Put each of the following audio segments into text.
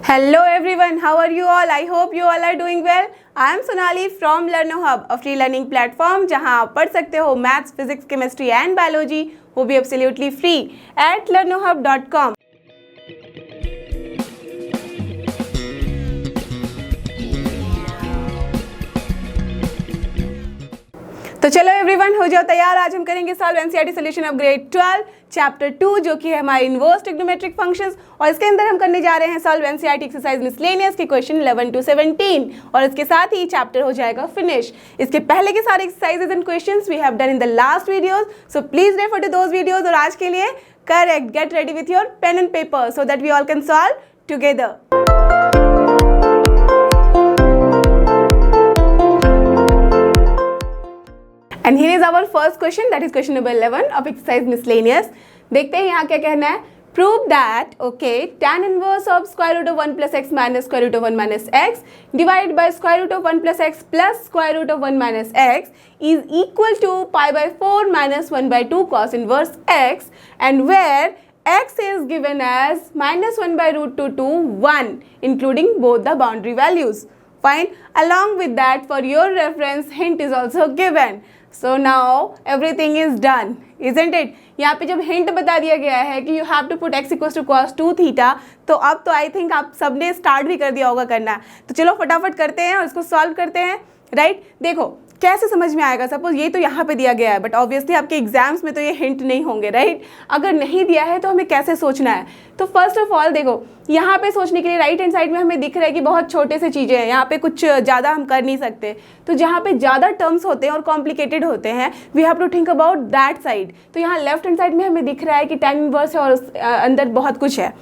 Hello everyone, how are you all? I hope you all are doing well. I am Sonali from LearnoHub, a free learning platform जहां आप पढ़ सकते हो maths, physics, chemistry and biology, वो भी absolutely free at learnohub.com। तो चलो everyone हो जाओ तैयार। आज हम करेंगे solve NCERT solution of grade 12 chapter 2 जो कि है हमारे इनवर्स ट्रिग्नोमेट्रिक फंक्शंस, और इसके अंदर हम करने जा रहे हैं सॉल्व एनसीईआरटी एक्सरसाइज मिसलेनियस के क्वेश्चन 11 to 17, और इसके साथ ही चैप्टर हो जाएगा फिनिश। इसके पहले के सारे exercises and questions we have done in the last videos, so please refer to those videos. और आज के लिए correct, get ready with your pen and paper so that we all can solve together. And here is our first question, that is question number 11 of exercise miscellaneous। देखते हैं यहाँ क्या कहना है। Prove that tan inverse of square root of 1 plus x minus square root of 1 minus x divided by square root of 1 plus x plus square root of 1 minus x is equal to pi by 4 minus 1 by 2 cos inverse x, and where x is given as minus 1 by root 2 to 1 including both the boundary values. Fine. Along with that, for your reference, hint is also given. So now everything is done, isn't it? यहाँ पे जब hint बता दिया गया है कि you have to put x equals to cos 2 theta, तो अब तो आई थिंक आप सबने स्टार्ट भी कर दिया होगा करना। तो चलो फटाफट करते हैं और इसको सॉल्व करते हैं, राइट? देखो कैसे समझ में आएगा। सपोज ये तो यहाँ पे दिया गया है, बट ऑब्वियसली आपके एग्जाम्स में तो ये हिंट नहीं होंगे, राइट? अगर नहीं दिया है तो हमें कैसे सोचना है? तो फर्स्ट ऑफ ऑल देखो, यहाँ पे सोचने के लिए राइट हैंड साइड में हमें दिख रहा है कि बहुत छोटे से चीज़ें हैं, यहाँ पे कुछ ज़्यादा हम कर नहीं सकते। तो जहाँ पे ज़्यादा टर्म्स होते हैं और कॉम्प्लिकेटेड होते हैं, we have to think about that side. तो यहाँ लेफ्ट हैंड साइड में हमें दिख रहा है कि tan इनवर्स है और अंदर बहुत कुछ है।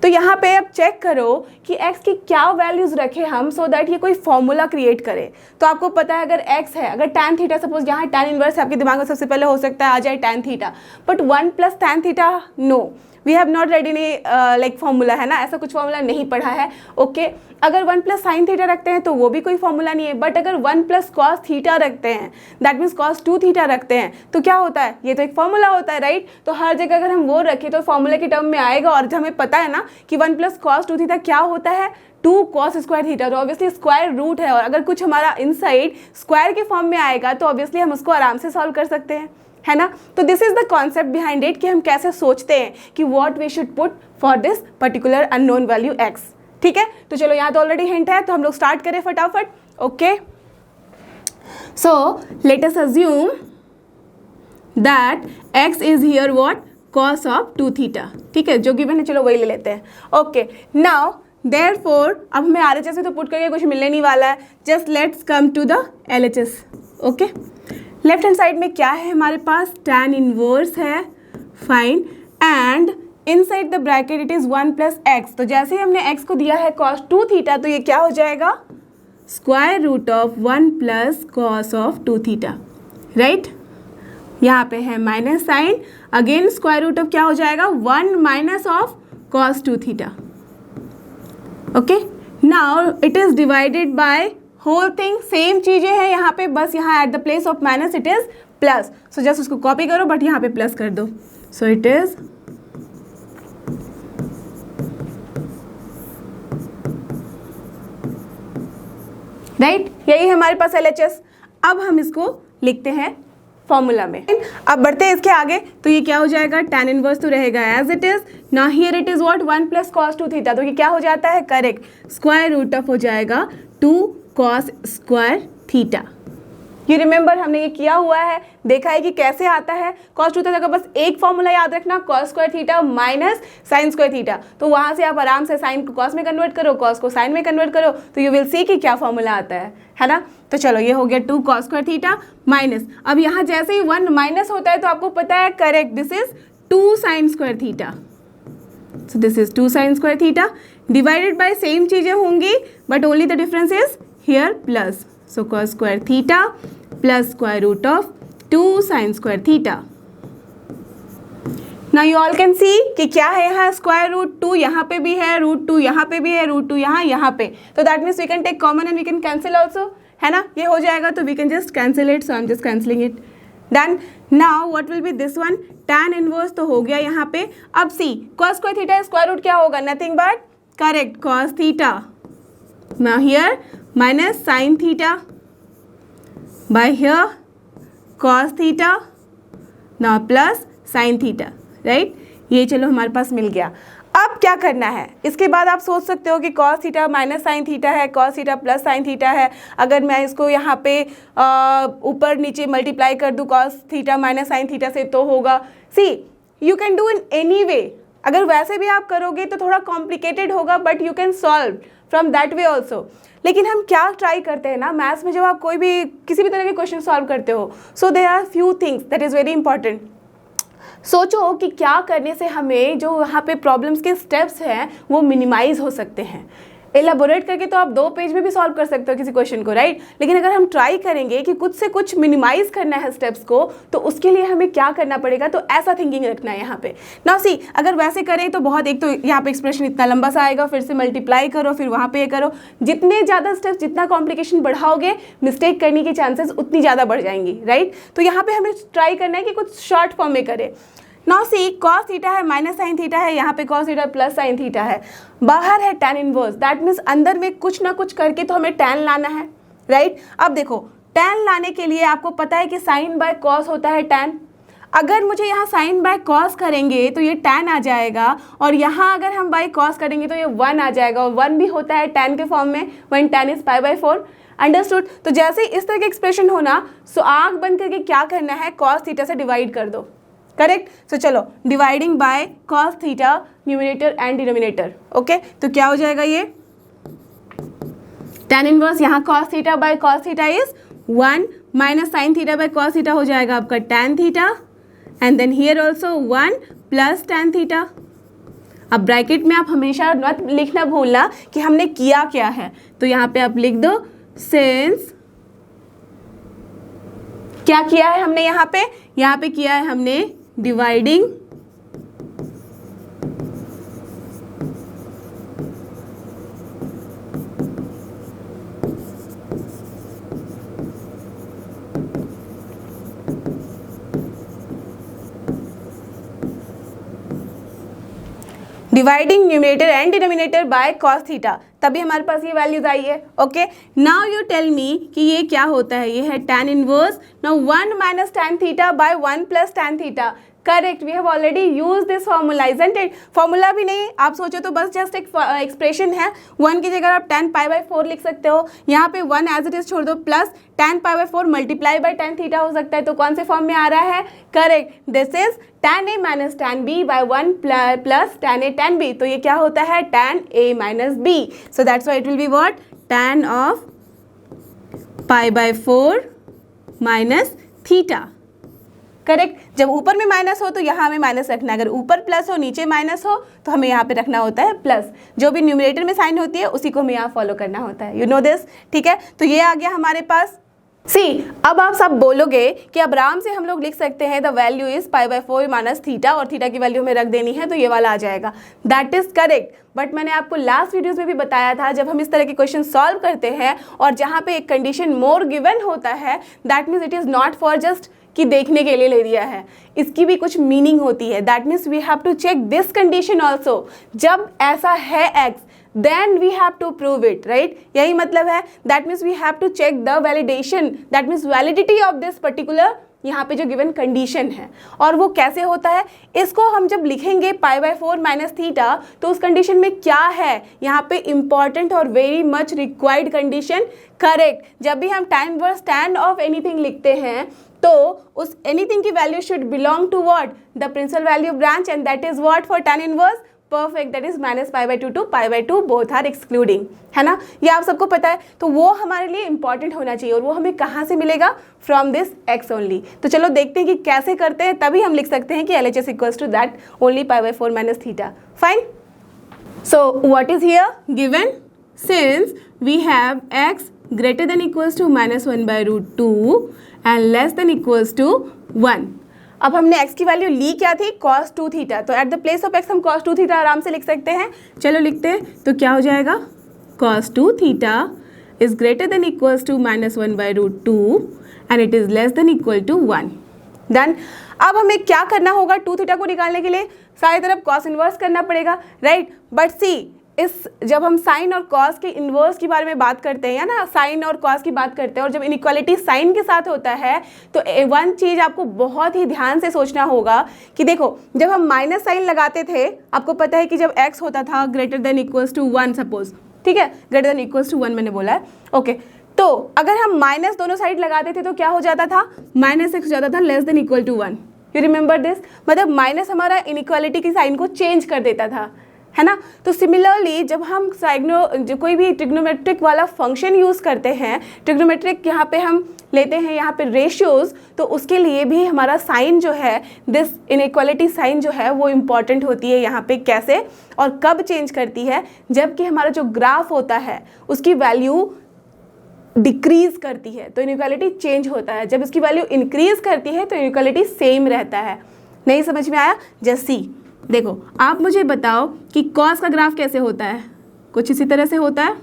तो यहाँ पे अब चेक करो कि x की क्या वैल्यूज़ रखें हम, सो दैट ये कोई फॉर्मूला क्रिएट करे। तो आपको पता है अगर x है, अगर tan थीटा, सपोज यहाँ tan इनवर्स है, आपके दिमाग में सबसे पहले हो सकता है आ जाए tan theta, but 1 plus tan theta no, we have not read any like formula, है ना? ऐसा कुछ फॉर्मूला नहीं पढ़ा है। ओके अगर 1 प्लस साइन थीटा रखते हैं तो वो भी कोई फॉर्मूला नहीं है, बट अगर 1 प्लस कॉस थीटा रखते हैं, दैट मीन्स कॉस 2 थीटा रखते हैं, तो क्या होता है? ये तो एक फॉर्मूला होता है, राइट? तो हर जगह अगर हम वो रखें तो फॉर्मूले के टर्म में आएगा, और हमें पता है ना कि 1 प्लस कॉस 2 थीटा क्या होता है? 2 कॉस स्क्वायर थीटा। तो ऑब्वियसली स्क्वायर रूट है, और अगर कुछ हमारा इनसाइड स्क्वायर के फॉर्म में आएगा तो ऑब्वियसली हम उसको आराम से सॉल्व कर सकते हैं, है ना? तो this is the concept behind it कि हम कैसे सोचते हैं कि what we should put for this particular unknown value x। ठीक है, तो चलो यहाँ तो ऑलरेडी हिंट है, तो हम लोग स्टार्ट करें फटाफट। Okay so let us assume that x is here what? cos of 2 theta. ठीक है, जो गिवन है चलो वही ले लेते हैं। ओके नाउ देयरफॉर अब हमें RHS में तो पुट करके कुछ मिलने नहीं वाला है, just let's come to the LHS। Okay left hand side में क्या है हमारे पास? tan इनवर्स है, fine, and inside the bracket it is 1 plus x. तो जैसे ही हमने x को दिया है cos 2 थीटा, तो ये क्या हो जाएगा? Square root of 1 plus cos of 2 theta, right? यहाँ पे है minus sign, again square root of क्या हो जाएगा? 1 minus of cos 2 theta. Okay now it is divided by whole thing, same चीज़ें हैं यहाँ पे, बस यहाँ at the place of minus it is plus. So just उसको कॉपी करो, बट यहाँ पे प्लस कर दो। सो इट इज राइट, यही है हमारे पास LHS। अब हम इसको लिखते हैं फॉर्मूला में। अब बढ़ते हैं इसके आगे, तो ये क्या हो जाएगा? tan इनवर्स तो रहेगा एज इट इज। ना here it is what? 1 plus cos 2 theta. तो ये क्या हो जाता है? करेक्ट, स्क्वायर रूट ऑफ हो जाएगा 2 cos square theta. You remember हमने ये किया हुआ है, देखा है कि कैसे आता है। कॉस 2 थीटा का बस एक फॉर्मूला याद रखना, cos square theta minus sign square theta. तो वहाँ से आप आराम से साइन को कॉस में कन्वर्ट करो, कॉस को साइन में कन्वर्ट करो, तो यू विल सी कि क्या फॉर्मूला आता है ना? तो चलो ये हो गया 2 कॉस स्क्वायर थीटा माइनस, अब यहाँ जैसे ही 1 माइनस होता है तो आपको पता है, correct, this is 2 sine square theta. So this is 2 sine square theta divided by same चीज़ें होंगी, but only the difference is here plus. So cos square theta plus square root of 2 sine square theta. Now you all can see कि क्या है यहाँ? Square root 2 यहाँ पे भी है, रूट 2 यहाँ पे भी है, रूट 2 यहाँ पे। तो that means we can take common and we can cancel also, है ना? ये हो जाएगा, तो we can just cancel it. So I am just cancelling it. Then now what will be this one? tan inverse तो हो गया यहाँ पे। अब see cos square theta square root क्या होगा? Nothing but correct cos theta. Now here minus sin theta by here cos theta. Now plus sin theta, right? ये चलो हमारे पास मिल गया। अब क्या करना है, इसके बाद आप सोच सकते हो कि cos theta minus sine theta है, cos theta plus sign theta है। अगर मैं इसको यहाँ पे ऊपर नीचे मल्टीप्लाई कर दूँ cos theta minus sine theta से तो होगा, see you can do in any way. अगर वैसे भी आप करोगे तो थोड़ा कॉम्प्लिकेटेड होगा, but you can solve from that way also. लेकिन हम क्या ट्राई करते हैं ना, मैथ्स में जब आप कोई भी किसी भी तरह के क्वेश्चन सॉल्व करते हो, so there are few things that is very important. सोचो कि क्या करने से हमें जो वहाँ पे प्रॉब्लम्स के स्टेप्स हैं वो मिनिमाइज हो सकते हैं। एलाबोरेट करके तो आप 2 पेज में भी सॉल्व कर सकते हो किसी क्वेश्चन को, राइट? लेकिन अगर हम ट्राई करेंगे कि कुछ से कुछ मिनिमाइज करना है स्टेप्स को, तो उसके लिए हमें क्या करना पड़ेगा, तो ऐसा थिंकिंग रखना है यहाँ पे। नाउ सी, अगर वैसे करें तो बहुत, एक तो यहाँ पे एक्सप्रेशन इतना लंबा सा आएगा, फिर से मल्टीप्लाई करो, फिर वहाँ पे करो। जितने ज़्यादा स्टेप्स, जितना कॉम्प्लिकेशन बढ़ाओगे, मिस्टेक करने की चांसेस उतनी ज़्यादा बढ़ जाएंगी, राइट? तो यहाँ पे हमें ट्राई करना है कि कुछ शॉर्ट फॉर्म में करें। नाउ सी, cos थीटा है माइनस साइन थीटा है, यहाँ पे cos theta plus sign theta है, बाहर है tan इनवर्स, दैट मीन्स अंदर में कुछ ना कुछ करके तो हमें tan लाना है, राइट? अब देखो, tan लाने के लिए आपको पता है कि साइन बाय cos होता है tan। अगर मुझे यहाँ साइन बाय cos करेंगे तो ये tan आ जाएगा, और यहाँ अगर हम बाय cos करेंगे तो ये 1 आ जाएगा, और 1 भी होता है tan के फॉर्म में, when tan is π/4। अंडरस्टूड? तो जैसे इस तरह के एक्सप्रेशन होना, सो आँख बंद करके क्या करना है, cos थीटा से डिवाइड कर दो, करेक्ट? सो चलो, dividing by cos theta numerator and denominator, okay? तो क्या हो जाएगा ये, tan इनवर्स यहाँ cos theta by cos theta is 1 minus sine theta by cos theta हो जाएगा आपका tan theta, and then here also 1 plus tan theta. अब ब्रैकेट में आप हमेशा मत लिखना भूलना कि हमने किया क्या है, तो यहाँ पे आप लिख दो सिंस, क्या किया है हमने यहाँ पे किया है हमने dividing numerator and denominator by cos theta, तभी हमारे पास ये वैल्यूज आई है, okay? Now you tell me कि ये क्या होता है, ये है tan inverse. Now 1 minus tan theta by 1 plus tan theta, correct? We have already use this formula, isn't it? Formula भी नहीं, आप सोचो तो बस जस्ट एक एक्सप्रेशन है। 1 की जगह आप tan π/4 लिख सकते हो, यहाँ पे 1 एज इट इज छोड़ दो, plus tan π/4 multiply by tan theta हो सकता है। तो कौन से फॉर्म में आ रहा है, correct? This is tan a minus tan b by 1 plus tan a tan b, तो ये क्या होता है, tan a minus b। So that's why it will be what, tan of π/4 minus theta, correct? जब ऊपर में माइनस हो तो यहाँ हमें माइनस रखना है, अगर ऊपर प्लस हो नीचे माइनस हो तो हमें यहाँ पे रखना होता है प्लस। जो भी न्यूमरेटर में साइन होती है उसी को हमें यहाँ फॉलो करना होता है, यू नो दिस, ठीक है? तो ये आ गया हमारे पास। सी, अब आप सब बोलोगे कि अब आराम से हम लोग लिख सकते हैं the value is π/4 minus theta, और थीटा की वैल्यू हमें रख देनी है, तो ये वाला आ जाएगा, दैट इज करेक्ट। बट मैंने आपको लास्ट वीडियोस में भी बताया था, जब हम इस तरह के क्वेश्चन सॉल्व करते हैं और जहाँ पे एक कंडीशन मोर गिवन होता है, that means it is not for just कि देखने के लिए ले दिया है, इसकी भी कुछ मीनिंग होती है। That means we have to check this condition also, जब ऐसा है x then we have to prove it, right? यही मतलब है, that means we have to check the validation, that means validity of this particular यहाँ पे जो given condition है। और वो कैसे होता है, इसको हम जब लिखेंगे π/4 माइनस थीटा, तो उस कंडीशन में क्या है, यहाँ पे इंपॉर्टेंट और very much required condition, correct? जब भी हम tan inverse tan of anything लिखते हैं तो उस एनीथिंग की value should belong to what, the principal value branch, and that is what for tan inverse, perfect, that is minus π/2 to π/2 both are excluding, है ना? ये आप सबको पता है, तो वो हमारे लिए इंपॉर्टेंट होना चाहिए, और वो हमें कहाँ से मिलेगा, फ्रॉम दिस x ओनली। तो चलो देखते हैं कि कैसे करते हैं, तभी हम लिख सकते हैं कि LHS equals to that only π/4 minus theta, fine? So what is here given, since we have x greater than equals to -1/√2 and less than equals to 1। अब हमने x की वैल्यू ली क्या थी, cos 2 थीटा, तो eight the place of x हम cos 2 theta आराम से लिख सकते हैं। चलो लिखते हैं, तो क्या हो जाएगा, cos 2 theta is greater than equals to -1/√2 and it is less than equal to 1। Done. अब हमें क्या करना होगा, 2 थीटा को निकालने के लिए सारी तरफ cos इनवर्स करना पड़ेगा, राइट? बट सी, जब हम साइन और कॉस के इन्वर्स के बारे में बात करते हैं, या ना साइन और कॉस की बात करते हैं, और जब इनइक्वालिटी साइन के साथ होता है तो वन चीज़ आपको बहुत ही ध्यान से सोचना होगा कि देखो, जब हम माइनस साइन लगाते थे, आपको पता है कि जब x होता था greater than equals to 1 suppose, ठीक है, ग्रेटर देन इक्वल्स टू 1 मैंने बोला है, ओके। तो अगर हम माइनस दोनों साइड लगाते थे तो क्या हो जाता था, -x हो जाता था less than equal to 1। You remember this, मतलब माइनस हमारा इनइक्वालिटी की साइन को चेंज कर देता था, है ना। तो सिमिलरली जब हम जो कोई भी ट्रिग्नोमेट्रिक वाला फंक्शन यूज़ करते हैं, ट्रिग्नोमेट्रिक यहाँ पे हम लेते हैं यहाँ पे रेशियोज, तो उसके लिए भी हमारा साइन जो है, दिस इनइक्वालिटी साइन जो है वो इम्पॉर्टेंट होती है यहाँ पे। कैसे और कब चेंज करती है, जबकि हमारा जो ग्राफ होता है उसकी वैल्यू डिक्रीज करती है तो इनइक्वालिटी चेंज होता है, जब इसकी वैल्यू इंक्रीज करती है तो इनइक्वालिटी सेम रहता है। नहीं समझ में आया? जैसी देखो, आप मुझे बताओ कि कॉस का ग्राफ कैसे होता है, कुछ इसी तरह से होता है,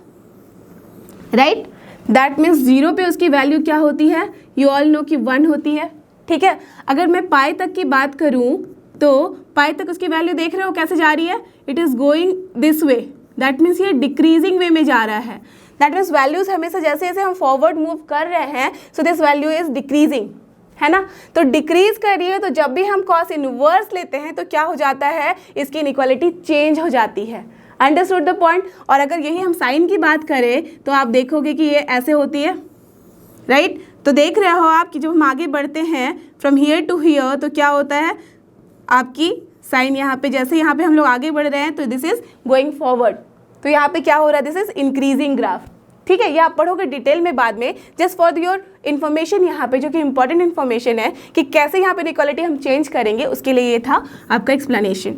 राइट। दैट मीन्स 0 पे उसकी वैल्यू क्या होती है, यू ऑल नो कि 1 होती है, ठीक है। अगर मैं पाई तक की बात करूं तो पाई तक उसकी वैल्यू देख रहे हो कैसे जा रही है, it is going this way, that means ये डिक्रीजिंग वे में जा रहा है। दैट मीन्स वैल्यूज हमेशा जैसे जैसे हम फॉरवर्ड मूव कर रहे हैं, so this value is decreasing, है ना। तो डिक्रीज कर रही है, तो जब भी हम कॉस इनवर्स लेते हैं तो क्या हो जाता है, इसकी इनइक्वालिटी चेंज हो जाती है। Understood the point. और अगर यही हम साइन की बात करें तो आप देखोगे कि ये ऐसे होती है, राइट। तो देख रहे हो आप कि जब हम आगे बढ़ते हैं फ्रॉम हियर टू हियर तो क्या होता है, आपकी साइन यहाँ पे, जैसे यहाँ पे हम लोग आगे बढ़ रहे हैं तो दिस इज गोइंग फॉरवर्ड, तो यहाँ पे क्या हो रहा है, दिस इज इंक्रीजिंग ग्राफ, ठीक है। ये आप पढ़ोगे डिटेल में बाद में, जस्ट फॉर योर इन्फॉर्मेशन यहाँ पे, जो कि इंपॉर्टेंट इन्फॉर्मेशन है कि कैसे यहाँ पे इनइक्वालिटी हम चेंज करेंगे, उसके लिए ये था आपका एक्सप्लेनेशन।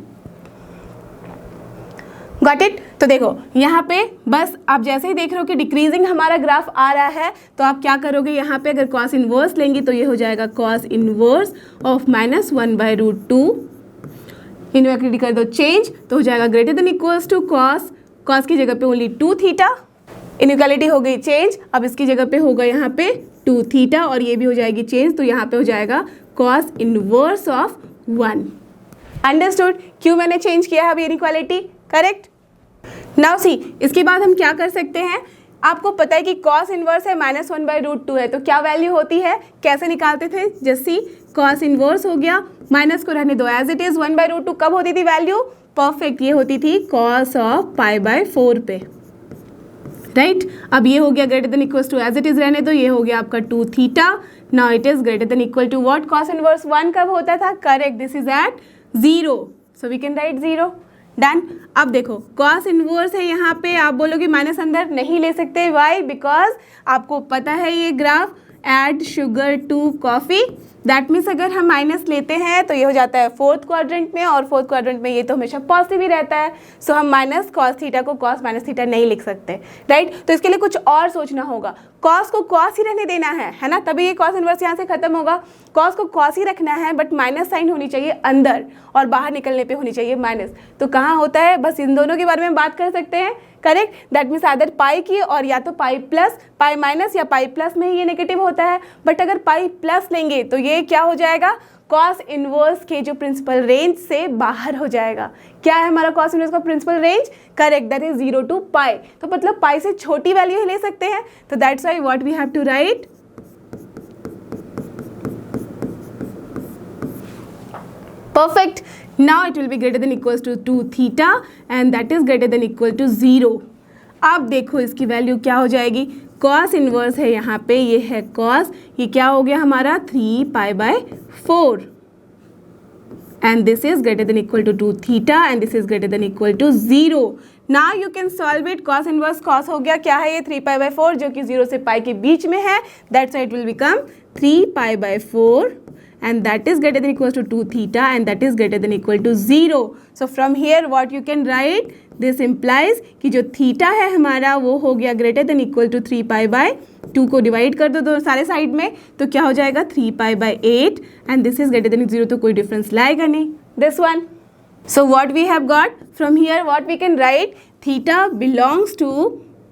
Got it. तो देखो यहाँ पे बस आप जैसे ही देख रहे हो कि डिक्रीजिंग हमारा ग्राफ आ रहा है, तो आप क्या करोगे, यहाँ पे अगर कॉस इनवर्स लेंगे तो ये हो जाएगा कॉस इनवर्स ऑफ -1/√2। इनइक्वालिटी कर दो चेंज तो हो जाएगा greater than equals to cos, cos की जगह पे ओनली 2 थीटा, इनइक्वालिटी हो गई चेंज, अब इसकी जगह पे होगा यहाँ पे 2 थीटा और ये भी हो जाएगी चेंज, तो यहाँ पे हो जाएगा कॉस इनवर्स ऑफ 1। अंडरस्टूड क्यों मैंने चेंज किया है अब इनइक्वालिटी, करेक्ट। नाउ सी, इसके बाद हम क्या कर सकते हैं, आपको पता है कि कॉस इनवर्स है -1/√2 है, तो क्या वैल्यू होती है, कैसे निकालते थे, जैसी कॉस इनवर्स हो गया, माइनस को रहने दो एज इट इज, 1/√2 कब होती थी वैल्यू, परफेक्ट, ये होती थी कॉस ऑफ π/4 पे, राइट। अब ये हो गया greater than equals to, as it is रहने दो, ये हो गया आपका 2 theta. Now it is greater than equal to what, cos inverse 1 कब होता था, correct, this is at 0, so we can write 0, done. अब देखो कॉस इनवर्स है यहाँ पे, आप बोलोगे माइनस अंदर नहीं ले सकते, वाई, बिकॉज आपको पता है ये graph add sugar to coffee, that means अगर हम माइनस लेते हैं तो ये हो जाता है 4th क्वाड्रेंट में, और 4th क्वाड्रेंट में ये तो हमेशा पॉजिटिव ही रहता है, सो हम माइनस कॉस थीटा को कॉस माइनस थीटा नहीं लिख सकते, राइट। तो इसके लिए कुछ और सोचना होगा, कॉस को कॉस ही रहने देना है ना, तभी ये कॉस इनवर्स यहाँ से खत्म होगा, कॉस को कॉस ही रखना है, बट माइनस साइन होनी चाहिए अंदर और बाहर निकलने पे होनी चाहिए माइनस। तो कहाँ होता है, बस इन दोनों के बारे में बात कर सकते हैं, करेक्ट। दैट मीन्स आदर पाई की, और या तो पाई प्लस, पाई माइनस या पाई प्लस में ही ये नेगेटिव होता है, बट अगर पाई प्लस लेंगे तो ये क्या हो जाएगा, कॉस इनवर्स के जो प्रिंसिपल रेंज से बाहर हो जाएगा। क्या है हमारा कॉस इनवर्स का principal range, correct, that is 0 to pi, तो मतलब पाई से छोटी वैल्यू ही ले सकते हैं, तो that's why what we have to write, perfect. Now it will be greater than equals to 2 theta and that is greater than equal to 0. अब देखो इसकी वैल्यू क्या हो जाएगी, cos इनवर्स है यहाँ पे, ये है cos, ये क्या हो गया हमारा 3π/4 and this is greater than equal to 2 theta and this is greater than equal to 0. Now you can solve it, cos inverse cos हो गया, क्या है ये 3π/4 जो कि 0 से पाई के बीच में है, that's why it will become 3π/4 and that is greater than equals to 2 theta and that is greater than equal to 0. So from here what you can write, this implies कि जो थीटा है हमारा वो हो गया greater than equal to 3π/2 को divide कर दो दोनों सारे साइड में, तो क्या हो जाएगा 3π/8 and this is greater than 0, तो कोई डिफरेंस लाएगा नहीं, this one. So what we have got from here, what we can write, theta belongs to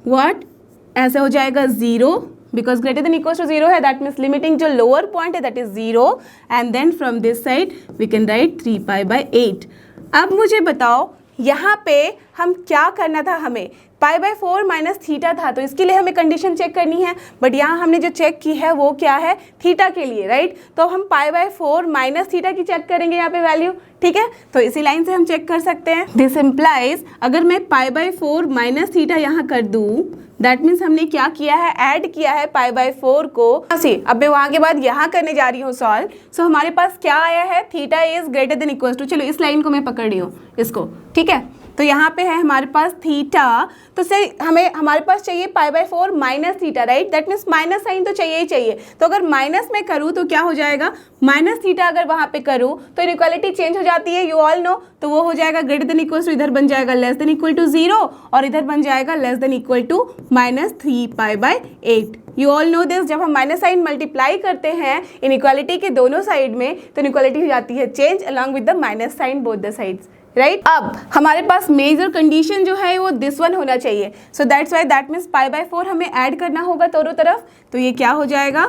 what, ऐसे हो जाएगा 0 because greater than equals to 0 है, that means limiting जो lower point है that is 0 and then from this side we can write 3π/8. अब मुझे बताओ यहाँ पे हम क्या करना था, हमें पाई बाय 4 माइनस थीटा था, तो इसके लिए हमें कंडीशन चेक करनी है। बट यहाँ हमने जो चेक की है वो क्या है, थीटा के लिए, राइट। तो हम पाई बाय 4 माइनस थीटा की चेक करेंगे यहाँ पे वैल्यू, ठीक है। तो इसी लाइन से हम चेक कर सकते हैं। दिस इम्प्लाइज अगर मैं पाई बाय 4 माइनस थीटा यहाँ कर दूँ, दैट मीन्स हमने क्या किया है, ऐड किया है पाई बाय 4 को। अब मैं वहाँ के बाद यहाँ करने जा रही हूँ सॉल्व। सो हमारे पास क्या आया है, theta is greater than equal to, चलो इस लाइन को मैं पकड़ रही हूँ इसको, ठीक है। तो यहाँ पे है हमारे पास थीटा, तो सर हमारे पास चाहिए pi by 4 minus theta, right. That means minus sign तो चाहिए ही चाहिए। तो अगर माइनस में करूँ तो क्या हो जाएगा, माइनस थीटा अगर वहाँ पे करूँ तो इनइक्वालिटी चेंज हो जाती है, यू ऑल नो। तो वो हो जाएगा ग्रेटर देन इक्वल टू, इधर बन जाएगा लेस देन इक्वल टू 0 और इधर बन जाएगा less than equal to minus 3 pi by 8। You all know this. जब हम माइनस साइन मल्टीप्लाई करते हैं इनइक्वालिटी के दोनों साइड में तो इनइक्वालिटी हो जाती है change along with the minus sign both the sides, right. अब हमारे पास मेजर कंडीशन जो है वो दिस वन होना चाहिए। सो that's Y that means pi by 4 हमें ऐड करना होगा दोनों तरफ। तो ये क्या हो जाएगा,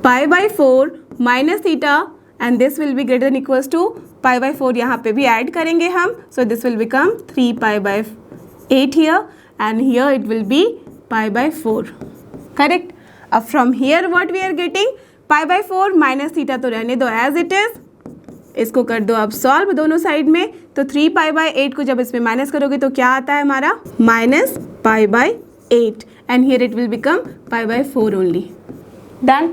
pi by 4 minus theta and this will be greater than equals to pi by 4, यहाँ पे भी ऐड करेंगे हम। So this will become 3 pi by 8 here and here it will be pi by 4, correct. अब from here what we are getting, pi by 4 minus theta तो रहने दो as it is, इसको कर दो अब सॉल्व दोनों साइड में। तो 3 पाई बाय 8 को जब इसमें माइनस करोगे तो क्या आता है हमारा, minus pi by 8 and here it will become pi by 4 only. Done,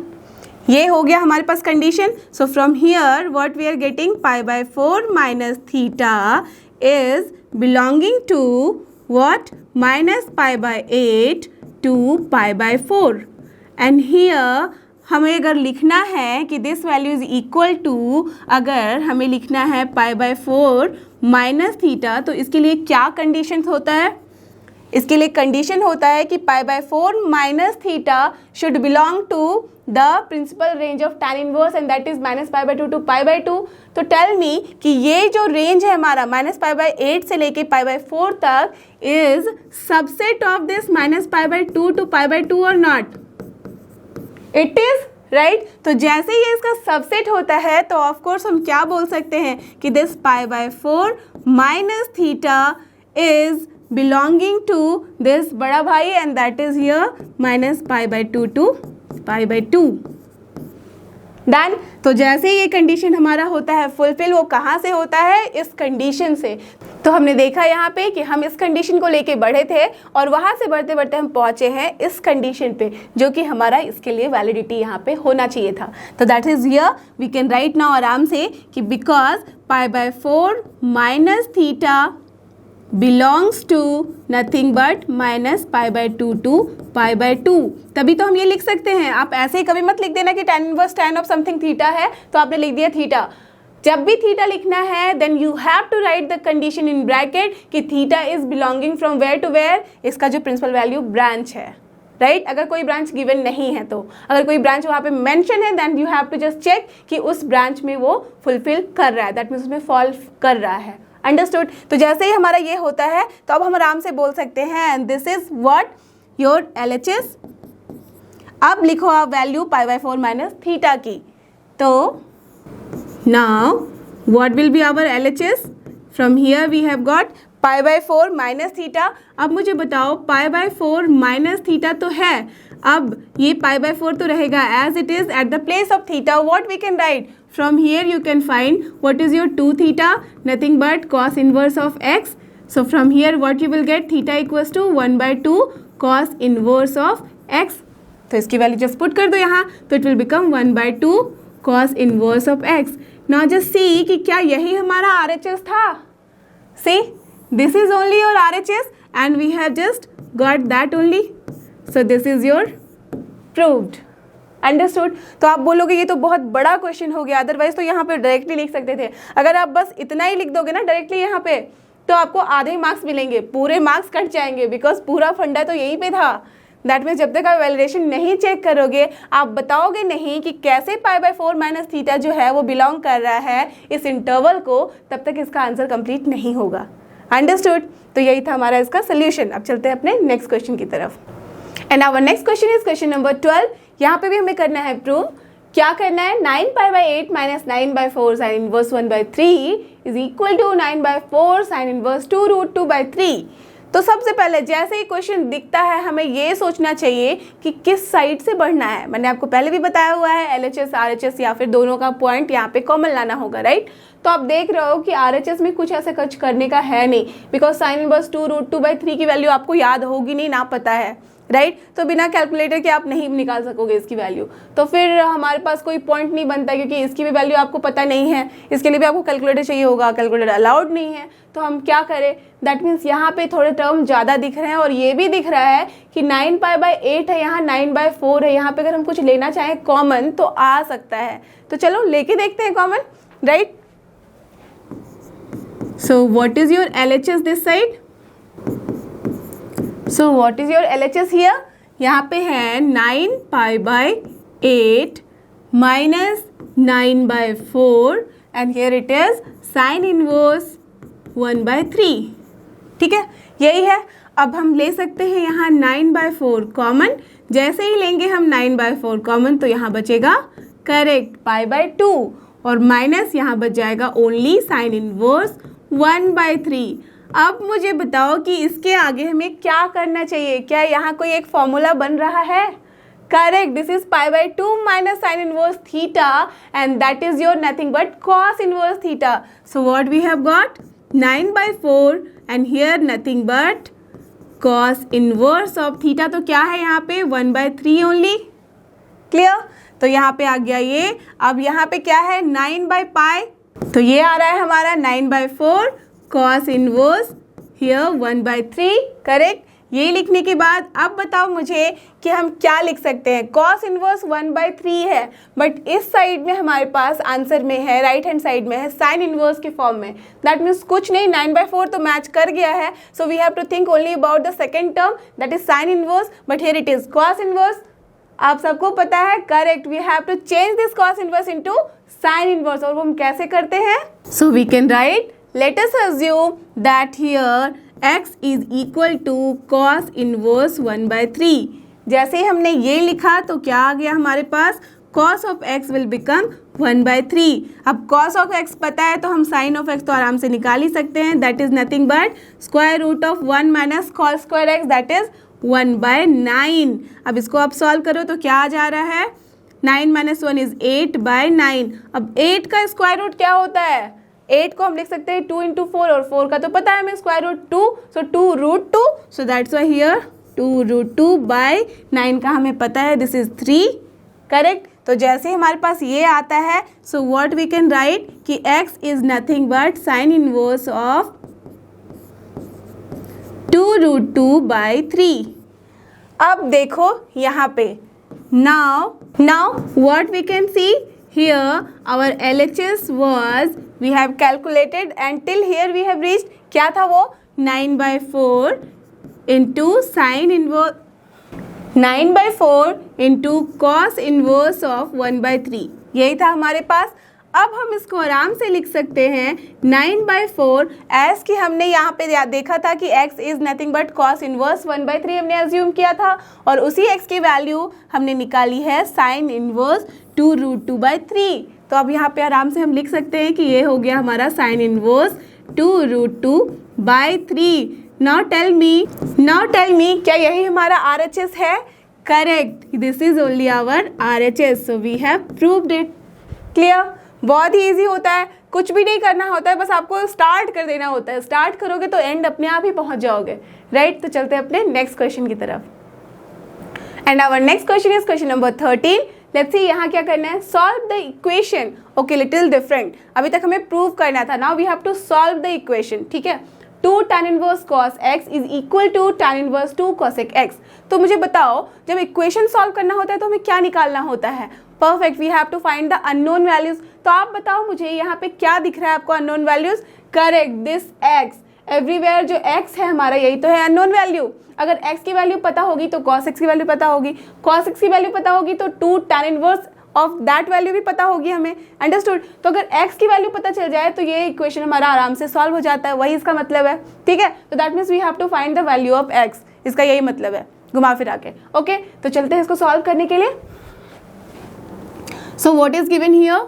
ये हो गया हमारे पास condition. So from here what we are getting, pi by 4 minus theta is belonging to what, minus pi by 8 to pi by 4 and here हमें अगर लिखना है कि this value is equal to, अगर हमें लिखना है पाई बाय 4 माइनस थीटा, तो इसके लिए क्या कंडीशन होता है, इसके लिए कंडीशन होता है कि pi by 4 minus theta should belong to the principal range of tan inverse and that is minus pi by 2 to pi by 2। तो टेल मी कि ये जो रेंज है हमारा माइनस पाई बाय 8 से लेके पाई बाय 4 तक is subset of this minus pi by 2 to pi by 2 और नॉट, इट इज, राइट। तो जैसे ही इसका सबसेट होता है तो ऑफ कोर्स हम क्या बोल सकते हैं कि this pi by 4 minus theta is belonging to this बड़ा भाई and that is here minus pi by 2 to pi by 2। Done. तो जैसे ये कंडीशन हमारा होता है फुलफिल, वो कहाँ से होता है, इस कंडीशन से। तो हमने देखा यहाँ पे कि हम इस कंडीशन को लेके बढ़े थे और वहाँ से बढ़ते बढ़ते हम पहुँचे हैं इस कंडीशन पे, जो कि हमारा इसके लिए वैलिडिटी यहाँ पे होना चाहिए था। तो that is here we can write now आराम से कि because pi by 4 minus theta belongs to nothing but minus pi by 2 to pi by 2, तभी तो हम ये लिख सकते हैं। आप ऐसे ही कभी मत लिख देना कि tan inverse tan of something theta है तो आपने लिख दिया थीटा। जब भी थीटा लिखना है then you have to write the condition in bracket कि theta is belonging from where to where, इसका जो प्रिंसिपल वैल्यू ब्रांच है, राइट। अगर कोई ब्रांच गिवन नहीं है तो, अगर कोई ब्रांच वहाँ पे मेंशन है then you have to just check कि उस ब्रांच में वो फुलफिल कर रहा है, दैट मीन्स उसमें फॉल कर रहा है। अंडरस्टूड। तो जैसे ही हमारा ये होता है तो अब हम आराम से बोल सकते हैं this is what your LHS। अब लिखो आप value pi by 4 minus theta की। तो now what will be our LHS, from here we have got pi by 4 minus theta. अब मुझे बताओ पाई बाय 4 माइनस थीटा तो है, अब ये पाई बाय 4 तो रहेगा as it is at the place of theta. What we can write, from here you can find what is your 2 theta, nothing but cos inverse of x. So from here what you will get, theta equals to 1 by 2 cos inverse of x. तो इसकी value just put कर दो यहाँ, तो it will become 1 by 2 cos inverse of x. Now just see कि क्या यही हमारा RHS था। See, this is only your RHS and we have just got that only. So this is your proved. Understood. तो आप बोलोगे ये तो बहुत बड़ा क्वेश्चन हो गया, अदरवाइज तो यहाँ पे डायरेक्टली लिख सकते थे। अगर आप बस इतना ही लिख दोगे ना डायरेक्टली यहाँ पे तो आपको आधे मार्क्स मिलेंगे, पूरे मार्क्स कट जाएंगे, बिकॉज पूरा फंडा तो यहीं पे था। दैट मीन्स जब तक आप वैलिडेशन नहीं चेक करोगे, आप बताओगे नहीं कि कैसे पाई बाय 4 माइनस थीटा जो है वो बिलोंग कर रहा है इस इंटरवल को, तब तक इसका आंसर कंप्लीट नहीं होगा। अंडरस्टूड। तो यही था हमारा इसका सोल्यूशन। अब चलते हैं अपने नेक्स्ट क्वेश्चन की तरफ। And our next question is question number 12। यहाँ पे भी हमें करना है प्रूव क्या करना है, 9π/8 minus 9/4 sine inverse 1/3 is equal to 9/4 sine inverse 2√2/3। तो सबसे पहले जैसे ही क्वेश्चन दिखता है हमें ये सोचना चाहिए कि किस साइड से बढ़ना है। मैंने आपको पहले भी बताया हुआ है LHS RHS या फिर दोनों का पॉइंट यहाँ पे कॉमन लाना होगा, राइट। तो आप देख रहे हो कि RHS में कुछ ऐसा कुछ करने का है नहीं, बिकॉज साइन इनवर्स 2√2/3 की वैल्यू आपको याद होगी नहीं, ना पता है, राइट। तो बिना कैलकुलेटर के आप नहीं निकाल सकोगे इसकी वैल्यू, तो फिर हमारे पास कोई पॉइंट नहीं बनता क्योंकि इसकी भी वैल्यू आपको पता नहीं है, इसके लिए भी आपको कैलकुलेटर चाहिए होगा, कैलकुलेटर अलाउड नहीं है। तो हम क्या करें, दैट मीन्स यहाँ पे थोड़े टर्म ज़्यादा दिख रहे हैं और ये भी दिख रहा है कि 9π/8 है, यहाँ 9/4 है, यहाँ पे अगर हम कुछ लेना चाहें कॉमन तो आ सकता है। तो चलो लेके देखते हैं common, right. So what is your LHS this side? So what is your LHS here? यहाँ पे है 9π/8 minus 9/4 and here it is sin inverse 1/3। ठीक है, यही है। अब हम ले सकते हैं यहाँ 9/4 कॉमन, जैसे ही लेंगे हम 9/4 कॉमन तो यहाँ बचेगा करेक्ट π/2 और माइनस यहाँ बच जाएगा ओनली साइन इनवर्स 1/3। अब मुझे बताओ कि इसके आगे हमें क्या करना चाहिए, क्या यहाँ कोई एक फॉर्मूला बन रहा है? Correct, this is π/2 minus sine inverse theta and that is your nothing but cos inverse theta. So what we have got 9/4 and here nothing but cos inverse of theta. तो क्या है यहाँ पे 1/3 ओनली, क्लियर। तो यहाँ पे आ गया ये। अब यहाँ पे क्या है 9/π, तो ये आ रहा है हमारा 9/4 cos इनवर्स हियर 1/3, करेक्ट। ये लिखने के बाद अब बताओ मुझे कि हम क्या लिख सकते हैं। cos इनवर्स 1/3 है बट इस साइड में हमारे पास आंसर में है, राइट हैंड साइड में है साइन इनवर्स के फॉर्म में। दैट मीन्स कुछ नहीं, 9/4 तो मैच कर गया है। So we have to think only about the second term that is sine inverse, but here it is cos inverse. आप सबको पता है, correct, we have to change this cos inverse into sine inverse. और वो हम कैसे करते हैं? So we can write, let us assume that here x is equal to cos inverse 1/3। जैसे ही हमने ये लिखा तो क्या आ गया हमारे पास, cos of x will become 1/3। अब cos of x पता है तो हम sin of x तो आराम से निकाल ही सकते हैं, that is nothing but square root of 1 minus cos square x, that is 1/9। अब इसको आप सॉल्व करो तो क्या आ जा रहा है, 9 minus 1 is 8/9। अब 8 का स्क्वायर रूट क्या होता है? 8 को हम लिख सकते हैं 2 into 4 और 4 का तो पता है हमें square root 2, so 2√2। So that's why here 2√2/9 का हमें पता है दिस इज 3, करेक्ट। तो जैसे हमारे पास ये आता है so what we can write कि x is nothing but sine inverse of 2√2/3। अब देखो यहाँ पे now what we can see here our LHS was we have calculated and till here we have reached क्या था वो 9/4 into sin inverse 9/4 into cos inverse of 1/3, यही था हमारे पास। अब हम इसको आराम से लिख सकते हैं 9/4 एज कि हमने यहाँ पे देखा था कि x is nothing but cos inverse 1/3 हमने एज्यूम किया था और उसी x की वैल्यू हमने निकाली है साइन इनवर्स 2√2/3। तो अब यहाँ पे आराम से हम लिख सकते हैं कि ये हो गया हमारा sine inverse 2√2/3। Now tell me क्या यही हमारा RHS है? Correct, this is only our RHS, so we have proved it. Clear, बहुत ही ईजी होता है, कुछ भी नहीं करना होता है, बस आपको स्टार्ट कर देना होता है। स्टार्ट करोगे तो एंड अपने आप ही पहुंच जाओगे, राइट। तो चलते हैं अपने नेक्स्ट क्वेश्चन की तरफ and our next question is question number 13। Let's see यहाँ क्या करना है, solve the equation. Okay, little different, अभी तक हमें प्रूव करना था, now we have to solve the equation. ठीक है, 2 tan inverse cos x is equal to tan inverse 2 cosec x। तो मुझे बताओ जब इक्वेशन सॉल्व करना होता है तो हमें क्या निकालना होता है? Perfect, we have to find the unknown values. तो आप बताओ मुझे यहाँ पे क्या दिख रहा है आपको unknown values? Correct, this x, everywhere जो x है हमारा यही तो है अननोन वैल्यू। अगर x की वैल्यू पता होगी तो cos x की वैल्यू पता होगी, cos x की वैल्यू पता होगी तो 2 tan inverse of that value भी पता होगी हमें, अंडरस्टूड। तो अगर x की वैल्यू पता चल जाए तो ये इक्वेशन हमारा आराम से सॉल्व हो जाता है, वही इसका मतलब है। ठीक है, तो that means we have to find the value of x, इसका यही मतलब है घुमा फिरा के। ओके, तो चलते हैं इसको सॉल्व करने के लिए। So what is given here,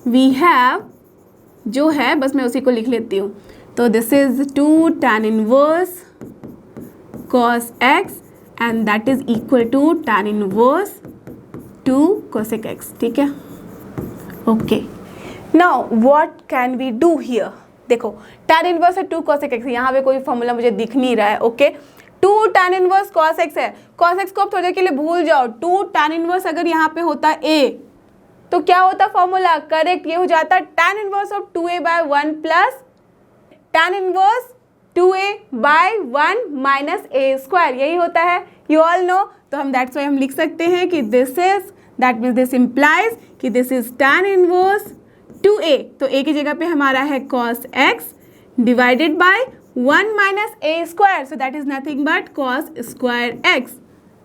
we have, जो है बस मैं उसी को लिख लेती हूँ, तो this is 2 tan inverse cos x and that is equal to tan inverse 2 cosec x, ठीक है। Okay, now what can we do here, देखो tan इनवर्स है 2 cosec x, यहाँ पे कोई फॉर्मूला मुझे दिख नहीं रहा है। Okay, 2 tan inverse cos x है, cos x को आप थोड़ी देर के लिए भूल जाओ। 2 tan इनवर्स अगर यहाँ पे होता a तो क्या होता फॉर्मूला, करेक्ट, ये हो जाता tan inverse of 2a by 1 plus tan inverse 2a by 1 minus a square, यही होता है, यू ऑल नो। तो हम दैट्स वाई हम लिख सकते हैं कि this is, that means this implies कि this is tan inverse 2a, तो a की जगह पे हमारा है cos x divided by 1 minus a square, so that is nothing but cos square x,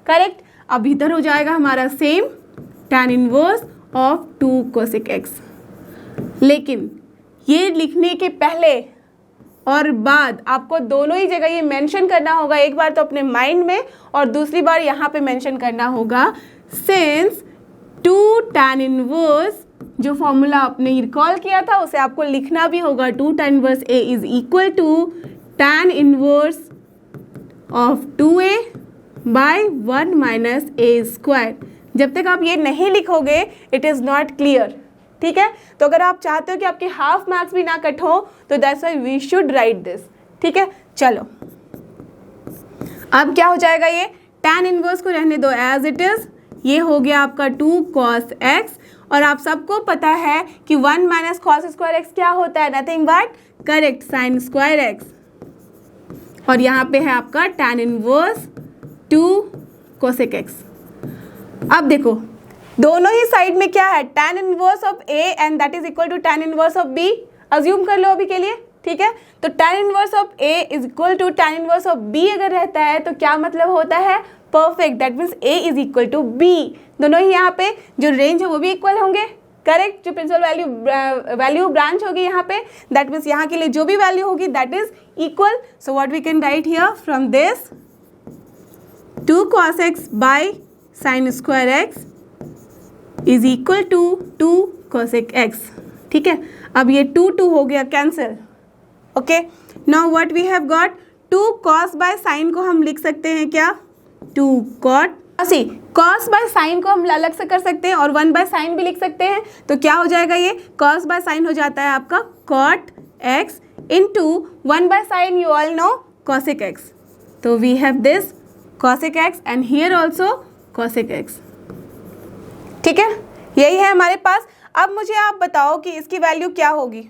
correct. अब इधर हो जाएगा हमारा same tan inverse of 2 cosec x। लेकिन ये लिखने के पहले और बाद आपको दोनों ही जगह ये मेंशन करना होगा, एक बार तो अपने माइंड में और दूसरी बार यहाँ पे मेंशन करना होगा, सिंस 2 tan इनवर्स जो फॉर्मूला आपने रिकॉल किया था उसे आपको लिखना भी होगा, 2 tan inverse a is equal to tan inverse of 2a by 1 minus a square. जब तक आप ये नहीं लिखोगे इट इज़ नॉट क्लियर, ठीक है। तो अगर आप चाहते हो कि आपके हाफ मार्क्स भी ना कट हो तो that's why we should write this, ठीक है। चलो अब क्या हो जाएगा, ये tan इनवर्स को रहने दो एज इट इज, ये हो गया आपका 2 cos x, और आप सबको पता है कि 1 माइनस cos स्क्वायर x क्या होता है, nothing but correct sin square x, और यहाँ पे है आपका tan इनवर्स 2 cosec x। अब देखो दोनों ही साइड में क्या है, tan inverse of a and that is equal to tan inverse of b, assume कर लो अभी के लिए, ठीक है। तो tan inverse of a is equal to tan inverse of b अगर रहता है तो क्या मतलब होता है, perfect, that means a is equal to b, दोनों ही यहाँ पे जो रेंज है वो भी इक्वल होंगे, करेक्ट। जो प्रिंसिपल वैल्यू ब्रांच होगी यहाँ पे, दैट मीन्स यहाँ के लिए जो भी वैल्यू होगी that is equal. So what we can write here from this, 2 cos x by sin square x is equal to 2 cosec x, ठीक है। अब ये 2 2 हो गया cancel, okay. Now what we have got, 2 cos by sin को हम लिख सकते हैं क्या, 2 cot, see cos by sin को हम अलग से कर सकते हैं और 1 बाय sin भी लिख सकते हैं, तो क्या हो जाएगा, ये cos बाय sin हो जाता है आपका cot x into 1 by sin, you all know cosec x, तो we have this cosec x and here also cosec x, ठीक है, यही है हमारे पास। अब मुझे आप बताओ कि इसकी वैल्यू क्या होगी,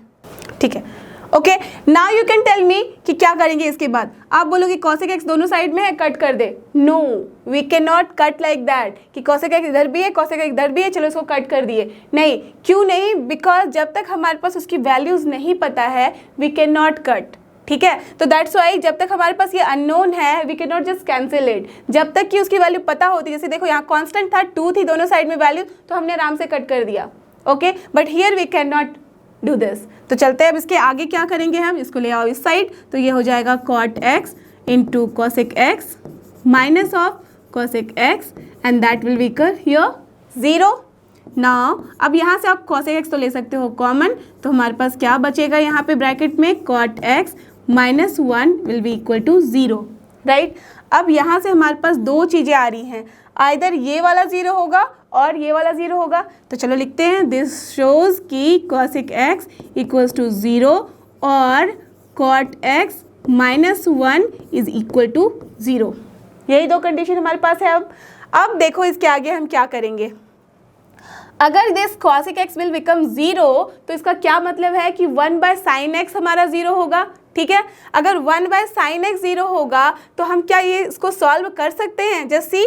ठीक है। Okay, now you can tell me कि क्या करेंगे इसके बाद। आप बोलोगे cosec x दोनों साइड में है, कट कर दे, no we can not cut like that कि cosec x इधर भी है cosec x इधर भी है, चलो इसको कट कर दिए, नहीं, क्यों नहीं, बिकॉज जब तक हमारे पास उसकी वैल्यूज नहीं पता है वी कैन नॉट कट, ठीक है। तो दैट्स वाई जब तक हमारे पास ये अननोन है we can not just cancel it, जब तक कि उसकी वैल्यू पता होती, जैसे देखो यहाँ कांस्टेंट था 2 थी दोनों साइड में वैल्यू, तो हमने आराम से कट कर दिया, okay, but here we can not do this. तो चलते हैं अब इसके आगे क्या करेंगे, हम इसको ले आओ इस साइड, तो ये हो जाएगा cot x into cosec x minus of cosec x and that will equal here 0। Now अब यहाँ से आप cosec x तो ले सकते हो कॉमन, तो हमारे पास क्या बचेगा यहाँ पे ब्रैकेट में, cot x minus 1 will be equal to 0, right. अब यहाँ से हमारे पास दो चीज़ें आ रही हैं, आइदर ये वाला 0 होगा और ये वाला 0 होगा, तो चलो लिखते हैं, दिस शोज कि cosec x इक्वल्स टू 0 और cot x minus 1 is equal to 0, यही दो कंडीशन हमारे पास है। अब देखो इसके आगे हम क्या करेंगे, अगर this cosec x will become 0 तो इसका क्या मतलब है कि 1 बाय sin x हमारा 0 होगा, ठीक है। अगर 1 बाय sin x 0 होगा तो हम क्या ये इसको सॉल्व कर सकते हैं, जस्ट सी,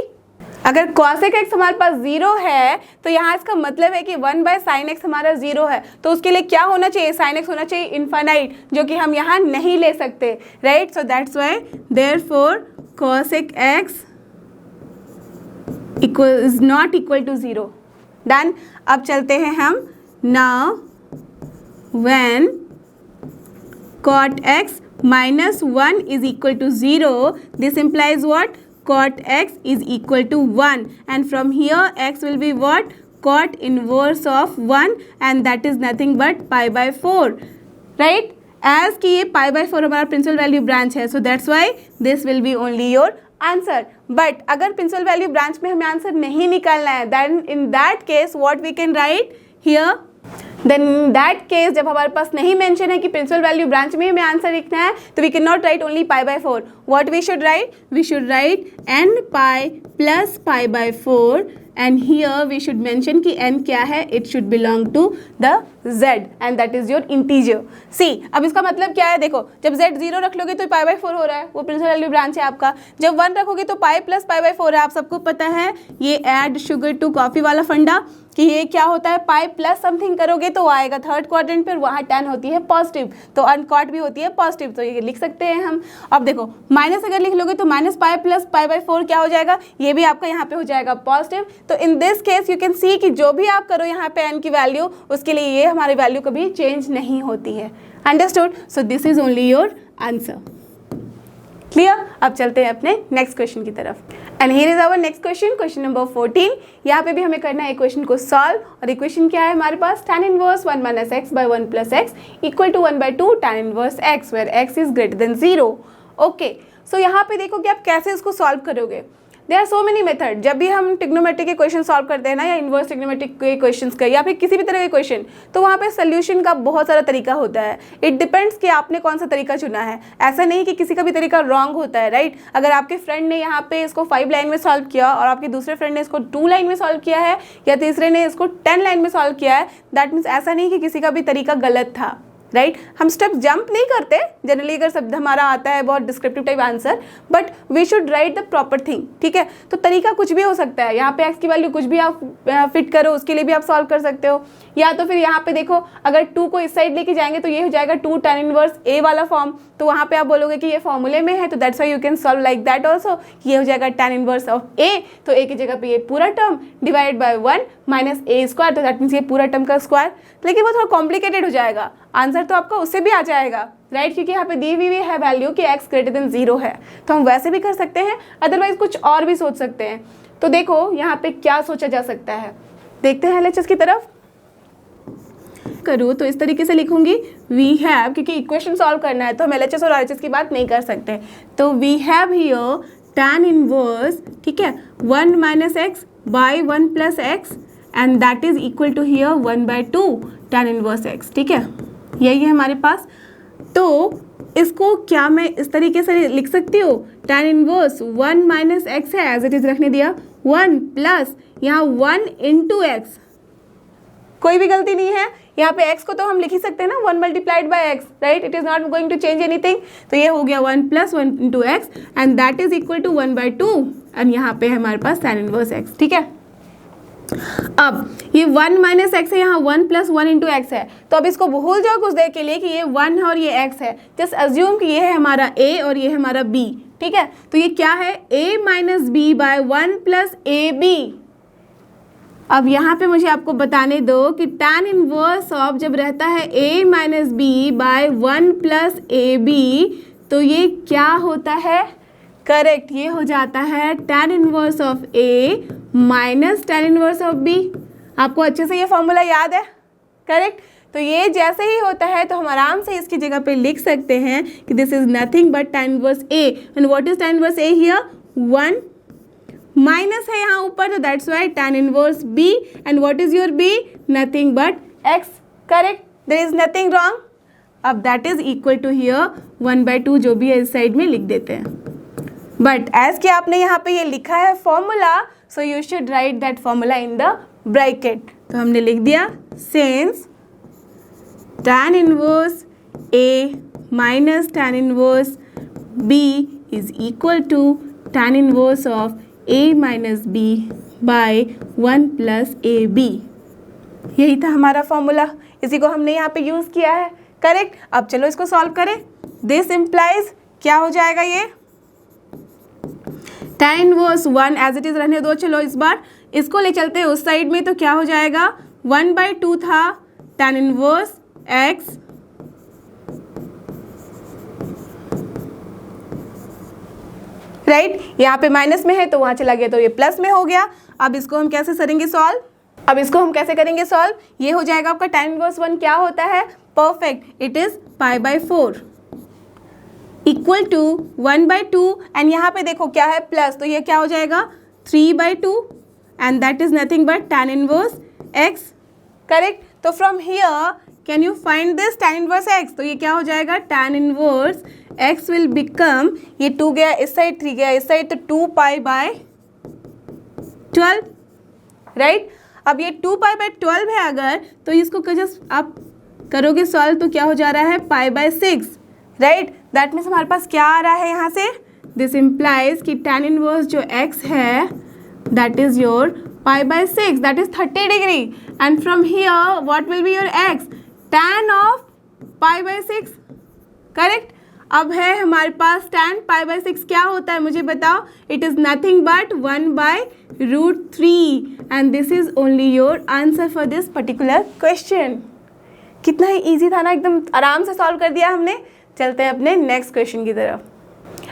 अगर cosec x हमारे पास 0 है तो यहाँ इसका मतलब है कि 1 बाय sin x हमारा 0 है, तो उसके लिए क्या होना चाहिए, sin x होना चाहिए इनफाइनाइट, जो कि हम यहाँ नहीं ले सकते, right. So that's why therefore cosec x is not equal to 0, done. अब चलते हैं हम, now when cot x minus 1 is equal to 0, this implies what, cot x is equal to 1 and from here x will be what, cot inverse of 1 and that is nothing but pi by 4, right. As कि ये पाई by 4 हमारा principal value branch है, so that's why this will be only your answer. But अगर principal value branch में हमें answer नहीं निकालना है, then in that case what we can write here, then in that case जब हमारे पास नहीं मेंशन है कि प्रिंसिपल वैल्यू ब्रांच में हमें आंसर लिखना है, तो we can not write only pi by 4। What we should write, we should write n pi plus pi by 4 and here we should mention कि n क्या है, it should belong to the z and that is your integer. See, अब इसका मतलब क्या है, देखो जब z 0 रख लोगे तो पाई बाय 4 हो रहा है, वो प्रिंसिपल वैल्यू ब्रांच है आपका। जब 1 रखोगे तो पाई प्लस पाई बाय 4 है। आप सबको पता है ये ऐड शुगर टू कॉफी वाला फंडा कि ये क्या होता है, पाई प्लस समथिंग करोगे तो आएगा थर्ड क्वाड्रेंट पर, वहाँ tan होती है पॉजिटिव, तो अनकॉट भी होती है पॉजिटिव, तो ये लिख सकते हैं हम। अब देखो माइनस अगर लिख लोगे तो minus pi plus pi by 4 क्या हो जाएगा, ये भी आपका यहाँ पे हो जाएगा पॉजिटिव। तो in this case you can see कि जो भी आप करो यहाँ पे n की वैल्यू, उसके लिए ये हमारी वैल्यू कभी चेंज नहीं होती है। Understood? So this is only your answer. Clear? अब चलते हैं अपने नेक्स्ट क्वेश्चन की तरफ। And here is our next question, question number 14। यहाँ पे भी हमें करना है इक्वेशन को सॉल्व, और इक्वेशन क्या है हमारे पास, tan inverse 1 minus x by 1 plus x equal to 1/2 tan inverse x where x is greater than 0। Okay, so यहाँ पे देखो कि आप कैसे इसको सॉल्व करोगे। There are so many method. जब भी हम ट्रिग्नोमेट्री के क्वेश्चन सॉल्व करते हैं ना, या इनवर्स ट्रिग्नोमेट्री के क्वेश्चंस का, या फिर किसी भी तरह के क्वेश्चन, तो वहाँ पे सोल्यूशन का बहुत सारा तरीका होता है। इट डिपेंड्स कि आपने कौन सा तरीका चुना है। ऐसा नहीं कि किसी का भी तरीका रॉन्ग होता है, राइट। अगर आपके फ्रेंड ने यहाँ पे इसको 5 लाइन में सॉल्व किया और आपके दूसरे फ्रेंड ने इसको 2 लाइन में सॉल्व किया है, या तीसरे ने इसको 10 लाइन में सॉल्व किया है, दैट मीन्स ऐसा नहीं कि किसी का भी तरीका गलत था, राइट। हम स्टेप जंप नहीं करते जनरली, अगर शब्द हमारा आता है बहुत descriptive type answer, but we should write the proper thing, ठीक है। तो तरीका कुछ भी हो सकता है। यहाँ पे एक्स की वैल्यू कुछ भी आप फिट करो, उसके लिए भी आप सॉल्व कर सकते हो। या तो फिर यहाँ पे देखो, अगर 2 को इस साइड लेके जाएंगे तो ये हो जाएगा 2 tan इनवर्स a वाला फॉर्म, तो वहाँ पे आप बोलोगे कि ये फॉर्मूले में है, तो that's why you can solve like that also. ये हो जाएगा tan इनवर्स ऑफ a, तो a की जगह पे ये पूरा term divide by 1 minus a square, तो दैट मीन्स ये पूरा टर्म का स्क्वायर। लेकिन वो थोड़ा कॉम्प्लिकेटेड हो जाएगा, आंसर तो आपका उससे भी आ जाएगा, राइट, क्योंकि यहाँ पे दी हुई है वैल्यू कि x ग्रेटर देन 0 है। तो हम वैसे भी कर सकते हैं, अदरवाइज कुछ और भी सोच सकते हैं। तो देखो यहाँ पे क्या सोचा जा सकता है, देखते हैं LHS की तरफ। करूँ तो इस तरीके से लिखूंगी, वी हैव, क्योंकि इक्वेशन सॉल्व करना है तो हम LHS और RHS की बात नहीं कर सकते। तो we have here tan inverse, ठीक है, 1 minus x by 1 plus x and that is equal to here 1/2 tan inverse x, ठीक है, यही है हमारे पास। तो इसको क्या मैं इस तरीके से लिख सकती हूँ, tan इनवर्स 1 माइनस एक्स है, एज इट इज रखने दिया, 1 प्लस यहाँ 1 इंटू एक्स, कोई भी गलती नहीं है। यहाँ पे x को तो हम लिख ही सकते हैं ना, 1 multiplied by x, right, it is not going to change anything. तो ये हो गया 1 plus 1 into x and that is equal to 1/2 and यहाँ पे हमारे पास tan इनवर्स x, ठीक है। अब ये 1 माइनस एक्स है, यहाँ 1 प्लस 1 इंटू एक्स है, तो अब इसको भूल जाओ कुछ देर के लिए कि ये 1 है और ये x है। जस्ट अज्यूम कि ये है हमारा a और ये है हमारा b, ठीक है। तो ये क्या है, a minus b by 1 plus a b. अब यहाँ पे मुझे आपको बताने दो कि tan इनवर्स ऑफ जब रहता है a minus b by 1 plus a b, तो ये क्या होता है, करेक्ट, ये हो जाता है tan inverse of a minus tan inverse of b। आपको अच्छे से ये फॉर्मूला याद है, करेक्ट। तो ये जैसे ही होता है तो हम आराम से इसकी जगह पे लिख सकते हैं कि this is nothing but tan inverse a and what is tan inverse a here, 1 minus है यहाँ ऊपर, तो that's why tan inverse b and what is your b, nothing but x, correct, there is nothing wrong. अब that is equal to here 1/2, जो भी है इस side में लिख देते हैं। बट एज कि आपने यहाँ पे ये लिखा है formula, so you should write that formula in the bracket. तो हमने लिख दिया since tan inverse a minus tan inverse b is equal to tan inverse of a minus b by 1 plus a b. यही था हमारा formula, इसी को हमने यहाँ पे यूज़ किया है, करेक्ट। अब चलो इसको सॉल्व करें। दिस इम्प्लाइज क्या हो जाएगा, ये tan inverse 1 as it is रहने दो। चलो इस बार इसको ले चलते हैं उस साइड में, तो क्या हो जाएगा, 1/2 था tan इनवर्स x राइट, यहाँ पे माइनस में है तो वहाँ चला गया तो ये प्लस में हो गया। अब इसको हम कैसे करेंगे सॉल्व, अब इसको हम कैसे करेंगे सॉल्व, ये हो जाएगा आपका tan इनवर्स 1 क्या होता है, perfect, it is π/4 equal to 1/2 and यहाँ पे देखो क्या है प्लस, तो ये क्या हो जाएगा 3/2 and that is nothing but tan inverse x, correct. तो from here can you find this tan inverse x, तो ये क्या हो जाएगा tan inverse x will become, ये 2 गया इस साइड 3 गया इस साइड, तो 2π/12, राइट। अब ये 2π/12 है अगर, तो इसको जस्ट आप करोगे सॉल्व तो क्या हो जा रहा है π/6, राइट। दैट मीन्स हमारे पास क्या आ रहा है यहाँ से, दिस इम्प्लाइज कि tan इनवर्स जो x है that is your π/6, that is 30 degree and from here what will be your x, tan of π/6, correct. अब है हमारे पास tan π/6 क्या होता है मुझे बताओ, it is nothing but 1/√3 and this is only your answer for this particular question. कितना ही ईजी था ना, एकदम आराम से सॉल्व कर दिया हमने। चलते हैं अपने नेक्स्ट क्वेश्चन की तरफ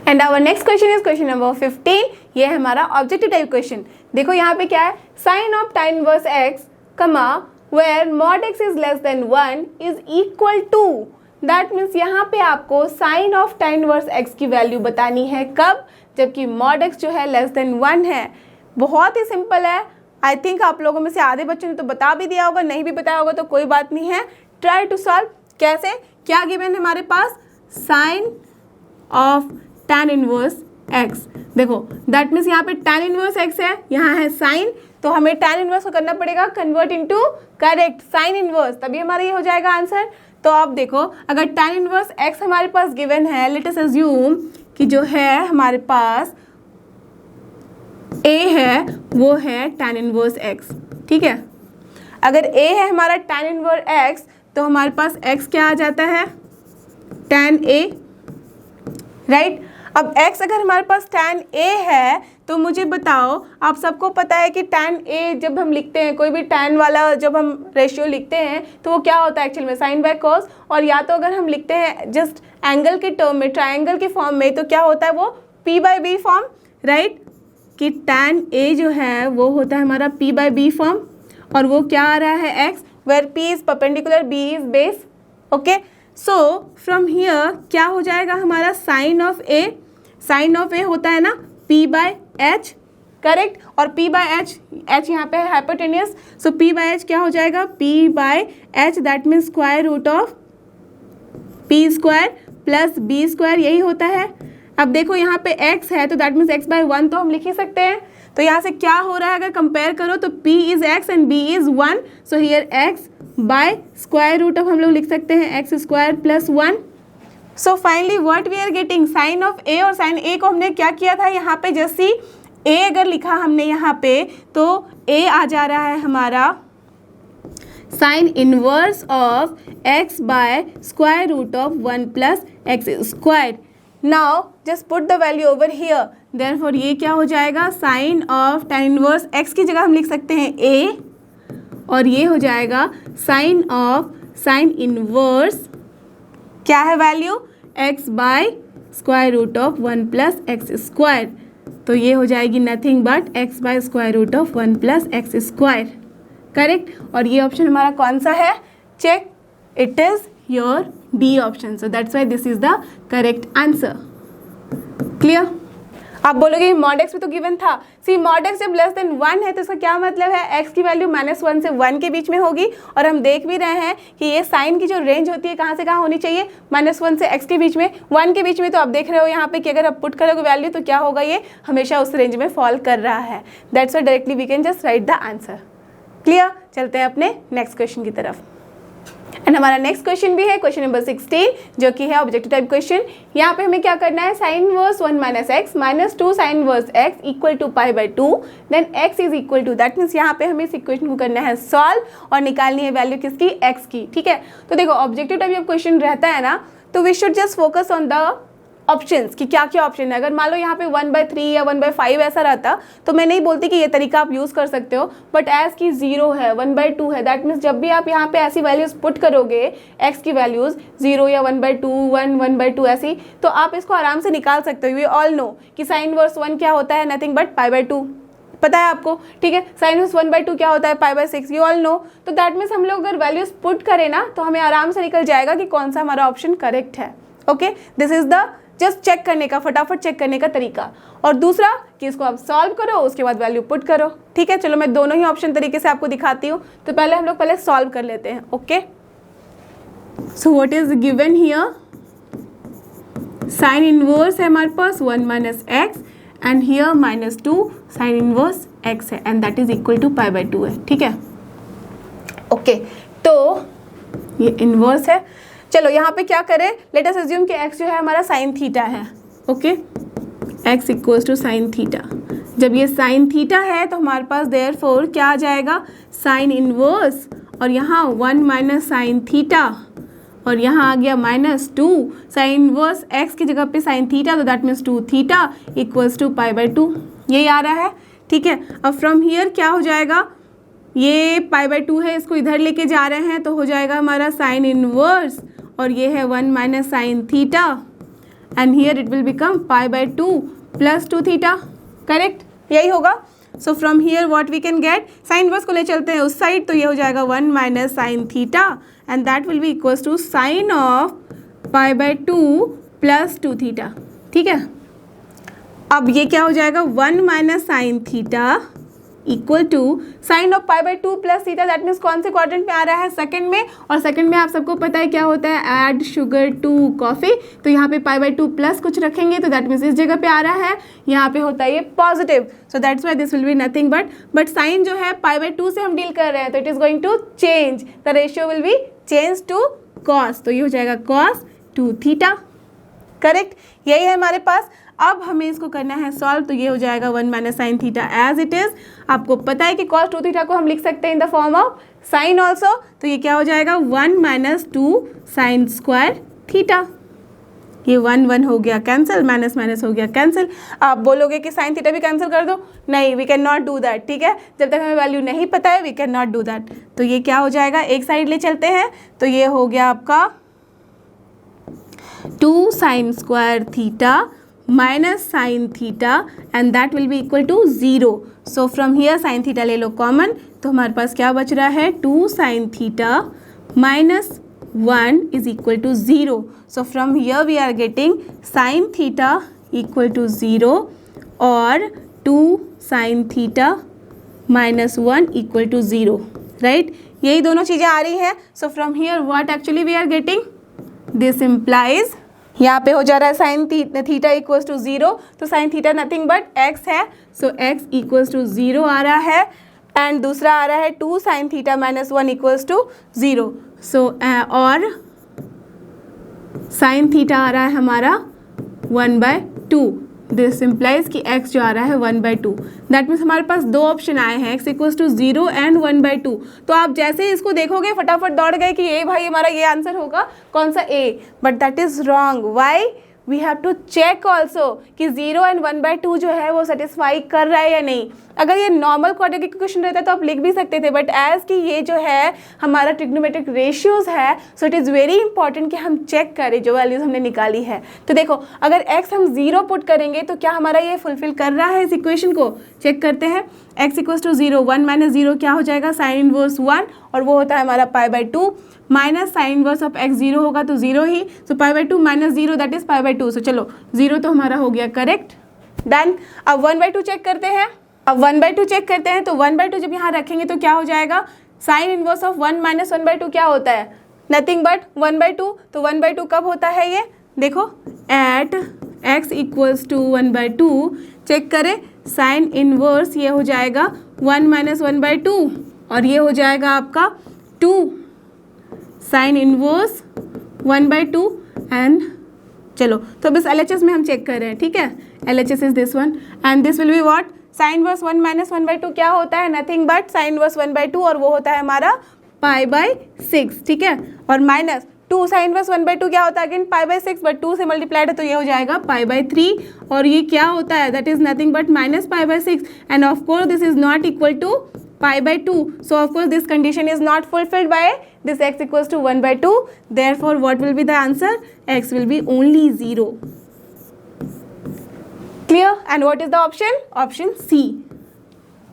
and our next question is question number 15। ये है हमारा ऑब्जेक्टिव टाइप क्वेश्चन। देखो यहाँ पे क्या है, sine of tan inverse x comma where mod x is less than 1 is equal to, that means यहाँ पे आपको sine of tan inverse x की वैल्यू बतानी है, कब, जबकि mod x जो है लेस देन 1 है। बहुत ही सिंपल है, आई थिंक आप लोगों में से आधे बच्चों ने तो बता भी दिया होगा, नहीं भी बताया होगा तो कोई बात नहीं है, ट्राई टू सॉल्व। कैसे, क्या गिवन है हमारे पास, sine of tan inverse x, देखो दैट मीन्स यहाँ पे tan इनवर्स x है, यहाँ है साइन, तो हमें tan इनवर्स को करना पड़ेगा convert into correct sine inverse, तभी हमारा ये हो जाएगा आंसर। तो आप देखो अगर tan इनवर्स x हमारे पास गिवन है, लेट अस अज्यूम कि जो है हमारे पास a है वो है tan इनवर्स x, ठीक है। अगर a है हमारा tan इनवर्स x तो हमारे पास x क्या आ जाता है, tan a, राइट। अब x अगर हमारे पास tan a है तो मुझे बताओ, आप सबको पता है कि tan a जब हम लिखते हैं, कोई भी tan वाला जब हम रेशियो लिखते हैं तो वो क्या होता है एक्चुअल में, साइन बाय कॉस, और या तो अगर हम लिखते हैं जस्ट एंगल के टर्म में, ट्राइंगल के फॉर्म में, तो क्या होता है वो p/b फॉर्म, राइट, कि tan a जो है वो होता है हमारा p/b फॉर्म, और वो क्या आ रहा है x, where p is perpendicular, b is base, okay. So from here क्या हो जाएगा हमारा sine of a, sine of a होता है ना p/h, करेक्ट, और p/h, h यहाँ पे है हाइपोटेनियस, सो p/h क्या हो जाएगा, p/h, that means square root of p² plus b², यही होता है। अब देखो यहाँ पे x है तो दैट मीन्स x/1 तो हम लिख ही सकते हैं, तो यहाँ से क्या हो रहा है अगर कंपेयर करो तो p is x and b is 1, so here x by square root of हम लोग लिख सकते हैं x² plus 1। So finally what we are getting, sine of a, और साइन a को हमने क्या किया था यहाँ पे, जैसे a अगर लिखा हमने यहाँ पे तो a आ जा रहा है हमारा sine inverse of x by square root of 1 plus x²। Now just put the value over here, therefore ये क्या हो जाएगा, sine of tan inverse x की जगह हम लिख सकते हैं a, और ये हो जाएगा साइन ऑफ साइन इनवर्स, क्या है value, x by square root of 1 plus x², तो ये हो जाएगी nothing but x by square root of 1 plus x², correct. और ये ऑप्शन हमारा कौन सा है, check, it is your b option, so that's why this is the correct answer. Clear. आप बोलोगे mod x भी तो गिवन था, सी mod x जब लेस देन 1 है तो इसका क्या मतलब है, x की वैल्यू -1 से 1 के बीच में होगी, और हम देख भी रहे हैं कि ये साइन की जो रेंज होती है कहाँ से कहाँ होनी चाहिए, -1 से x के बीच में, 1 के बीच में। तो आप देख रहे हो यहाँ पे कि अगर आप पुट करोगे वैल्यू तो क्या होगा, ये हमेशा उस रेंज में फॉल कर रहा है, that's why directly we can just write the answer. Clear. चलते हैं अपने नेक्स्ट क्वेश्चन की तरफ एंड हमारा नेक्स्ट क्वेश्चन भी है क्वेश्चन नंबर 16, जो कि है ऑब्जेक्टिव टाइप क्वेश्चन। यहाँ पे हमें क्या करना है, sine inverse 1 minus x minus 2 sine inverse x equal to π/2, then x is equal to, that means यहाँ पे हमें इस इक्वेशन को करना है सॉल्व और निकालनी है वैल्यू किसकी, x की, ठीक है। तो देखो ऑब्जेक्टिव टाइप जब क्वेश्चन रहता है ना तो we should just focus on the options कि क्या क्या ऑप्शन है। अगर मान लो यहाँ पे 1/3 या 1/5 ऐसा रहता तो मैं नहीं बोलती कि ये तरीका आप यूज़ कर सकते हो, बट एज की 0 है 1/2 है, दैट मीन्स जब भी आप यहाँ पे ऐसी वैल्यूज़ पुट करोगे x की वैल्यूज़ 0 या 1/2 1/2 ऐसी, तो आप इसको आराम से निकाल सकते हो। वी ऑल नो कि साइन इनवर्स 1 क्या होता है, नथिंग बट π/2, पता है आपको, ठीक है। साइन इनवर्स 1/2 क्या होता है, π/6, यू ऑल नो। तो दैट मीन्स हम लोग अगर वैल्यूज पुट करें ना तो हमें आराम से निकल जाएगा कि कौन सा हमारा ऑप्शन करेक्ट है। Okay, this is the just check करने का, फटाफट चेक करने का तरीका। और दूसरा कि इसको आप सॉल्व करो, उसके बाद वैल्यू पुट करो, ठीक है। चलो मैं दोनों ही ऑप्शन तरीके से आपको दिखाती हूँ। तो पहले हम लोग पहले सॉल्व कर लेते हैं। Okay, so what is given here, sine inverse है हमारे पास 1 - x and here -2 sine inverse x है and that is equal to π/2 है, ठीक है। ओके, तो ये इनवर्स है। चलो यहाँ पे क्या करें, लेट अस अज्यूम कि x जो है हमारा साइन थीटा है। Okay, x equals to sine theta. जब ये साइन थीटा है तो हमारे पास देयरफॉर क्या आ जाएगा, साइन इनवर्स और यहाँ 1 - साइन थीटा और यहाँ आ गया -2 साइन इनवर्स x की जगह पे साइन थीटा, तो that means 2 theta equals to π/2, यही आ रहा है, ठीक है। अब फ्रॉम हियर क्या हो जाएगा, ये π/2 है, इसको इधर लेके जा रहे हैं तो हो जाएगा हमारा साइन इनवर्स और ये है 1 - sine theta and here it will become π/2 + 2 theta, correct, यही होगा। So from here what we can get, sine inverse को ले चलते हैं उस साइड, तो ये हो जाएगा 1 - sine theta and that will be equals to sine of π/2 + 2 theta, ठीक है। अब ये क्या हो जाएगा, 1 - sine theta equal to sine of π/2 + theta, that means कौन से क्वाड्रेंट में आ रहा है, सेकंड में। और सेकंड में आप सबको पता है क्या होता है, ऐड शुगर टू कॉफ़ी, तो यहाँ पे π/2 प्लस कुछ रखेंगे तो दैट मीन्स इस जगह पे आ रहा है, यहाँ पे होता है ये positive, so that's why this will be nothing but sine जो है π/2 से हम डील कर रहे हैं तो it is going to change, the ratio will be change to cos, तो ये हो जाएगा cos 2 थीटा, करेक्ट, यही है हमारे पास। अब हमें इसको करना है सॉल्व, तो ये हो जाएगा 1 - sine theta as it is. आपको पता है कि cos 2 थीटा को हम लिख सकते हैं in the form of sine also, तो ये क्या हो जाएगा 1 - 2 साइन स्क्वायर थीटा, ये 1 हो गया कैंसिल, माइनस हो गया कैंसिल। आप बोलोगे कि साइन थीटा भी कैंसिल कर दो, नहीं, we can not do that, ठीक है। जब तक हमें वैल्यू नहीं पता है we can not do that. तो ये क्या हो जाएगा, एक साइड ले चलते हैं, तो ये हो गया आपका 2 sine square theta minus sine theta and that will be equal to 0। So from here sine theta ले लो कॉमन, तो हमारे पास क्या बच रहा है, 2 sine theta -1 is equal to 0। So from here we are getting sine theta equal to 0 और 2 sine theta -1 equal to 0, right, यही दोनों चीज़ें आ रही हैं। So from here what actually we are getting, this implies, यहाँ पे हो जा रहा है साइन थीटा इक्वल्स टू 0, तो sine theta nothing but x है, सो x इक्वल्स टू 0 आ रहा है एंड दूसरा आ रहा है 2 साइन थीटा -1 इक्वल्स टू 0। सो और साइन थीटा आ रहा है हमारा 1/2, दिस इम्प्लाइज कि x जो आ रहा है 1/2, दैट मीन्स हमारे पास दो ऑप्शन आए हैं, x इक्वल्स टू 0 एंड 1/2। तो आप जैसे ही इसको देखोगे फटाफट दौड़ गए कि ये भाई हमारा ये आंसर होगा, कौन सा A, but that is wrong. Why, we have to check also कि 0 एंड 1/2 जो है वो सेटिस्फाई कर रहा है या नहीं। अगर ये नॉर्मल क्वाड्रेटिक इक्वेशन रहता तो आप लिख भी सकते थे, बट एज कि ये जो है हमारा ट्रिग्नोमेट्रिक रेशियोज है, so it is very important कि हम चेक करें जो वैल्यूज हमने निकाली है। तो देखो अगर x हम 0 पुट करेंगे तो क्या हमारा ये फुलफिल कर रहा है इस इक्वेशन को, चेक करते हैं। x इक्वल्स टू 0, 1 - 0 क्या हो जाएगा, साइन इनवर्स 1 और वो होता है हमारा π/2 minus sine inverse of x 0 होगा तो 0 ही, सो π/2 - 0 दैट इज π/2। सो चलो 0 तो हमारा हो गया करेक्ट, डन। अब 1/2 चेक करते हैं, अब 1/2 चेक करते हैं, तो 1/2 जब यहाँ रखेंगे तो क्या हो जाएगा, साइन इनवर्स ऑफ 1 - 1/2 क्या होता है, नथिंग बट 1/2। तो 1/2 कब होता है ये, देखो at x equals to 1/2, check करें, साइन इनवर्स ये हो जाएगा 1 - 1/2 और ये हो जाएगा आपका 2 साइन इनवर्स 1/2 एंड चलो तो बस LHS में हम चेक कर रहे हैं, ठीक है। LHS is this one and this will be what, sign inverse 1 - 1/2 क्या होता है, नथिंग बट साइन इनवर्स 1/2 और वो होता है हमारा π/6, ठीक है। और माइनस 2 साइन इनवर्स 1/2 क्या होता है, अगेन π/6, बट 2 से मल्टीप्लाइड है तो ये हो जाएगा π/3 और ये क्या होता है, that is nothing but -π/6 and of course this is not equal to π/2, so of course this condition is not fulfilled by this x equals to 1/2, therefore what will be the answer, x will be only 0. Clear? And what is the option? Option C.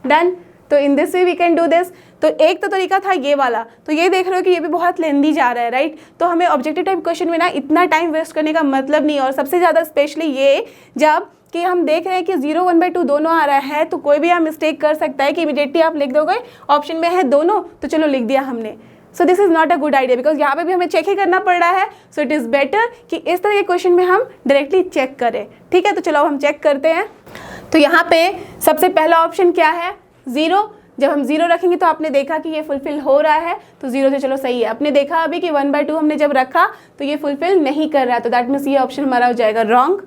Done. तो in this way we can do this. तो एक तो तरीका था ये वाला, तो ये देख रहे हो कि ये भी बहुत लेंदी जा रहा है, राइट। तो हमें ऑब्जेक्टिव टाइप क्वेश्चन में ना इतना टाइम वेस्ट करने का मतलब नहीं है, और सबसे ज़्यादा स्पेशली ये जब कि हम देख रहे हैं कि 0 1/2 दोनों आ रहा है, तो कोई भी यहाँ मिस्टेक कर सकता है कि इमीडिएटली आप लिख दोगे ऑप्शन में है दोनों, तो चलो लिख दिया हमने। So this is not a good idea, because यहाँ पे भी हमें चेक ही करना पड़ रहा है। सो इट इज़ बेटर कि इस तरह के क्वेश्चन में हम डायरेक्टली चेक करें, ठीक है। तो चलो हम चेक करते हैं। तो यहाँ पे सबसे पहला ऑप्शन क्या है, 0। जब हम 0 रखेंगे तो आपने देखा कि ये फुलफिल हो रहा है, तो 0 से चलो सही है। आपने देखा अभी कि 1/2 हमने जब रखा तो ये फुलफिल नहीं कर रहा है, तो दैट मीन्स ये ऑप्शन हमारा हो जाएगा रॉन्ग।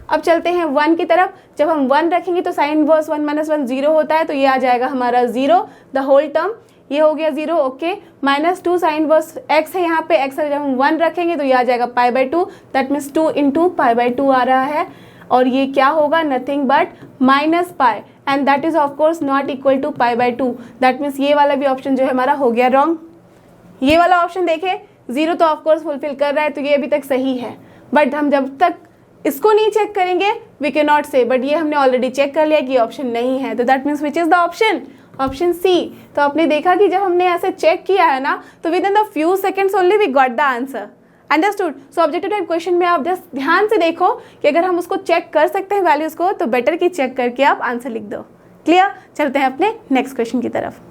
अब चलते हैं 1 की तरफ। जब हम 1 रखेंगे तो साइन इनवर्स 1 - 1 0 होता है, तो ये आ जाएगा हमारा 0 द होल टर्म, ये हो गया 0, ओके। -2 साइन इनवर्स x है, यहाँ पे x है, जब हम 1 रखेंगे तो ये आ जाएगा π/2, दैट मीन्स 2 × π/2 आ रहा है, और ये क्या होगा, nothing but -π, and that is of course not equal to π/2, that means ये वाला भी ऑप्शन जो है हमारा हो गया रॉन्ग। ये वाला ऑप्शन देखें, 0 तो ऑफ कोर्स फुलफिल कर रहा है, तो ये अभी तक सही है, बट हम जब तक इसको नहीं चेक करेंगे वी कैन नॉट से, बट ये हमने ऑलरेडी चेक कर लिया कि ये ऑप्शन नहीं है, तो that means which is the option, option C. तो आपने देखा कि जब हमने ऐसे चेक किया है ना, तो within the few seconds only we got the answer, understood. So objective type question में आप जस्ट ध्यान से देखो कि अगर हम उसको चेक कर सकते हैं वैल्यूज को, तो बेटर कि चेक करके आप आंसर लिख दो। क्लियर। चलते हैं अपने नेक्स्ट क्वेश्चन की तरफ,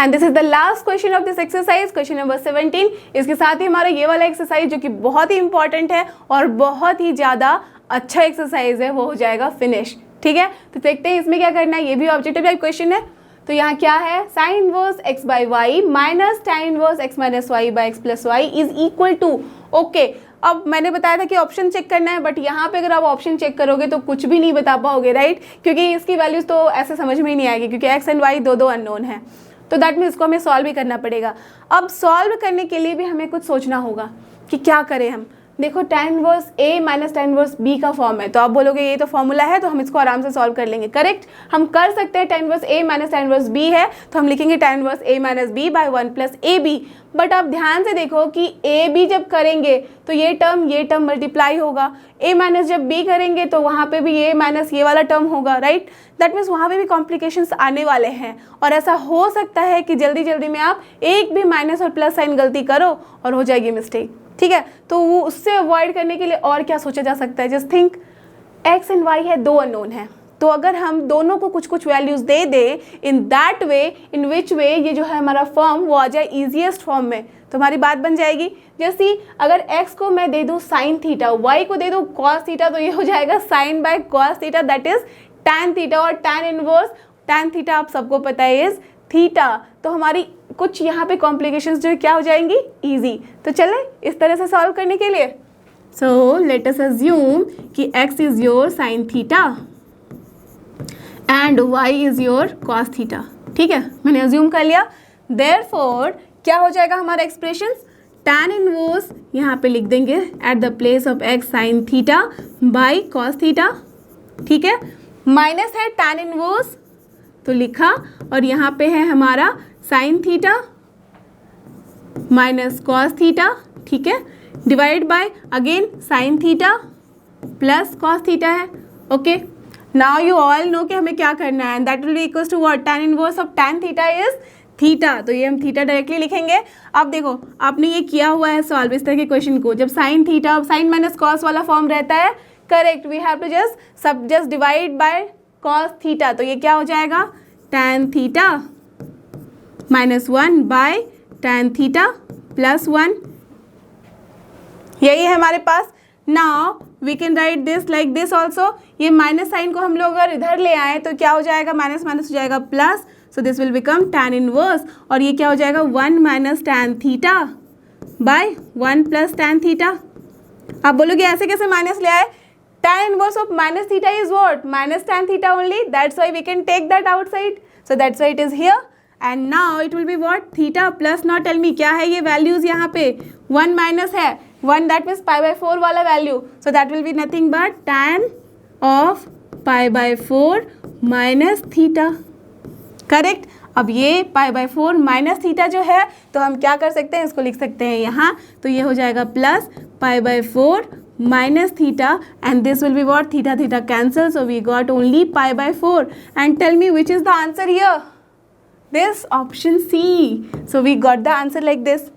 and this is the last question of this exercise, question number 17। इसके साथ ही हमारा ये वाला एक्सरसाइज जो कि बहुत ही इंपॉर्टेंट है और बहुत ही ज़्यादा अच्छा एक्सरसाइज है, वो हो जाएगा फिनिश, ठीक है। तो देखते हैं इसमें क्या करना है, ये भी ऑब्जेक्टिव टाइप क्वेश्चन है। तो यहाँ क्या है, sine inverse x/y minus tan inverse x - y/x + y is equal to, okay. अब मैंने बताया था कि ऑप्शन चेक करना है, बट यहाँ पे अगर आप ऑप्शन चेक करोगे तो कुछ भी नहीं बता पाओगे, राइट, क्योंकि इसकी वैल्यूज तो ऐसे समझ में ही नहीं आएगी, क्योंकि x एंड y दो अननोन है, तो दैट मीन्स इसको हमें सॉल्व भी करना पड़ेगा। अब सॉल्व करने के लिए भी हमें कुछ सोचना होगा कि क्या करें हम। देखो tan inverse a minus tan inverse b का फॉर्म है, तो आप बोलोगे ये तो फॉर्मूला है, तो हम इसको आराम से सॉल्व कर लेंगे, करेक्ट। हम कर सकते हैं tan inverse a minus tan inverse b है, तो हम लिखेंगे tan inverse a minus b by 1 + ab। But आप ध्यान से देखो कि a b जब करेंगे तो ये टर्म मल्टीप्लाई होगा, a माइनस जब b करेंगे तो वहाँ पे भी a माइनस ये वाला टर्म होगा, राइट। दैट मीन्स वहाँ पे भी कॉम्प्लिकेशंस आने वाले हैं, और ऐसा हो सकता है कि जल्दी जल्दी में आप एक भी माइनस और प्लस साइन गलती करो और हो जाएगी मिस्टेक, ठीक है। तो वो उससे अवॉइड करने के लिए और क्या सोचा जा सकता है, just think x and y है, दो अननोन है, तो अगर हम दोनों को कुछ कुछ values they they in that way इन विच वे ये जो है हमारा फॉर्म वो आ जाए ईजिएस्ट फॉर्म में, तो हमारी बात बन जाएगी। जैसे अगर x को मैं दे दूँ साइन थीटा, y को दे दूँ कॉस थीटा, तो ये हो जाएगा sine by cos theta, that is tan theta, और टैन इनवर्स टैन थीटा आप सबको पता है इज थीटा। तो हमारी कुछ यहाँ पे कॉम्प्लिकेशंस जो है क्या हो जाएंगी, इजी। तो चले इस तरह से सॉल्व करने के लिए, सो लेट अस अज्यूम कि x is your sign theta and y is your cos theta, ठीक है, मैंने अज्यूम कर लिया। देयरफॉर क्या हो जाएगा हमारा एक्सप्रेशन, tan इनवर्स यहाँ पे लिख देंगे eight the place of x sine theta by cos theta, ठीक है। माइनस है tan इनवर्स तो लिखा, और यहाँ पे है हमारा sine theta minus cos theta, ठीक है, divide by again sine theta plus cos theta है, okay. Now you all know कि हमें क्या करना है, and that will be equals to what, tan inverse of tan theta is theta, तो ये हम थीटा डायरेक्टली लिखेंगे। अब देखो आपने ये किया हुआ है सॉल्व इस तरह के क्वेश्चन को, जब sine theta sine minus cos वाला फॉर्म रहता है, correct, we have to just divide by cos theta, तो ये क्या हो जाएगा, tan theta minus 1 by tan theta plus 1, यही है हमारे पास। Now we can write this like this also, ये माइनस साइन को हम लोग अगर इधर ले आए तो क्या हो जाएगा, माइनस माइनस हो जाएगा plus, so this will become tan inverse, और ये क्या हो जाएगा 1 minus tan theta by 1 plus tan theta. आप बोलोगे ऐसे कैसे माइनस ले आए, tan inverse of minus theta is what, minus tan theta only, that's why we can take that outside, so that's why it is here, and now it will be what, theta plus, not tell me क्या है ये values, यहाँ पे 1 minus है 1, that means π/4 वाला value, so that will be nothing but tan of π/4 minus theta, correct. अब ये π/4 minus theta जो है, तो हम क्या कर सकते हैं, इसको लिख सकते हैं यहाँ, तो ये हो जाएगा plus π/4 minus theta, and this will be what? Theta theta cancel, so we got only pi by 4. And tell me which is the answer here? This option C. So we got the answer like this.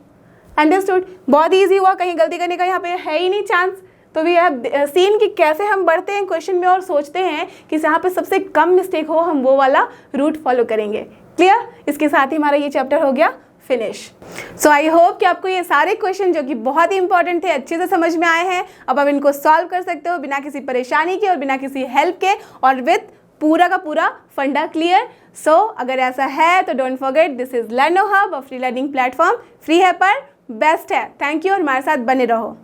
Understood? बहुत easy हुआ, कहीं गलती करने का यहाँ पे है ही नहीं चांस. तो वी हैव सीन कि कैसे हम बढ़ते हैं क्वेश्चन में और सोचते हैं कि यहाँ पे सबसे कम मिस्टेक हो, हम वो वाला रूट फॉलो करेंगे. क्लियर? इसके साथ ही हमारा ये चैप्टर हो गया फिनिश. सो आई होप कि आपको ये सारे क्वेश्चन जो कि बहुत ही इंपॉर्टेंट थे अच्छे से समझ में आए हैं. अब आप इनको सॉल्व कर सकते हो बिना किसी परेशानी के और बिना किसी हेल्प के, और विथ पूरा का पूरा फंडा क्लियर. सो अगर ऐसा है तो don't forget, this is लर्नो hub, a free learning platform. Free है पर बेस्ट है. थैंक यू और हमारे साथ बने रहो.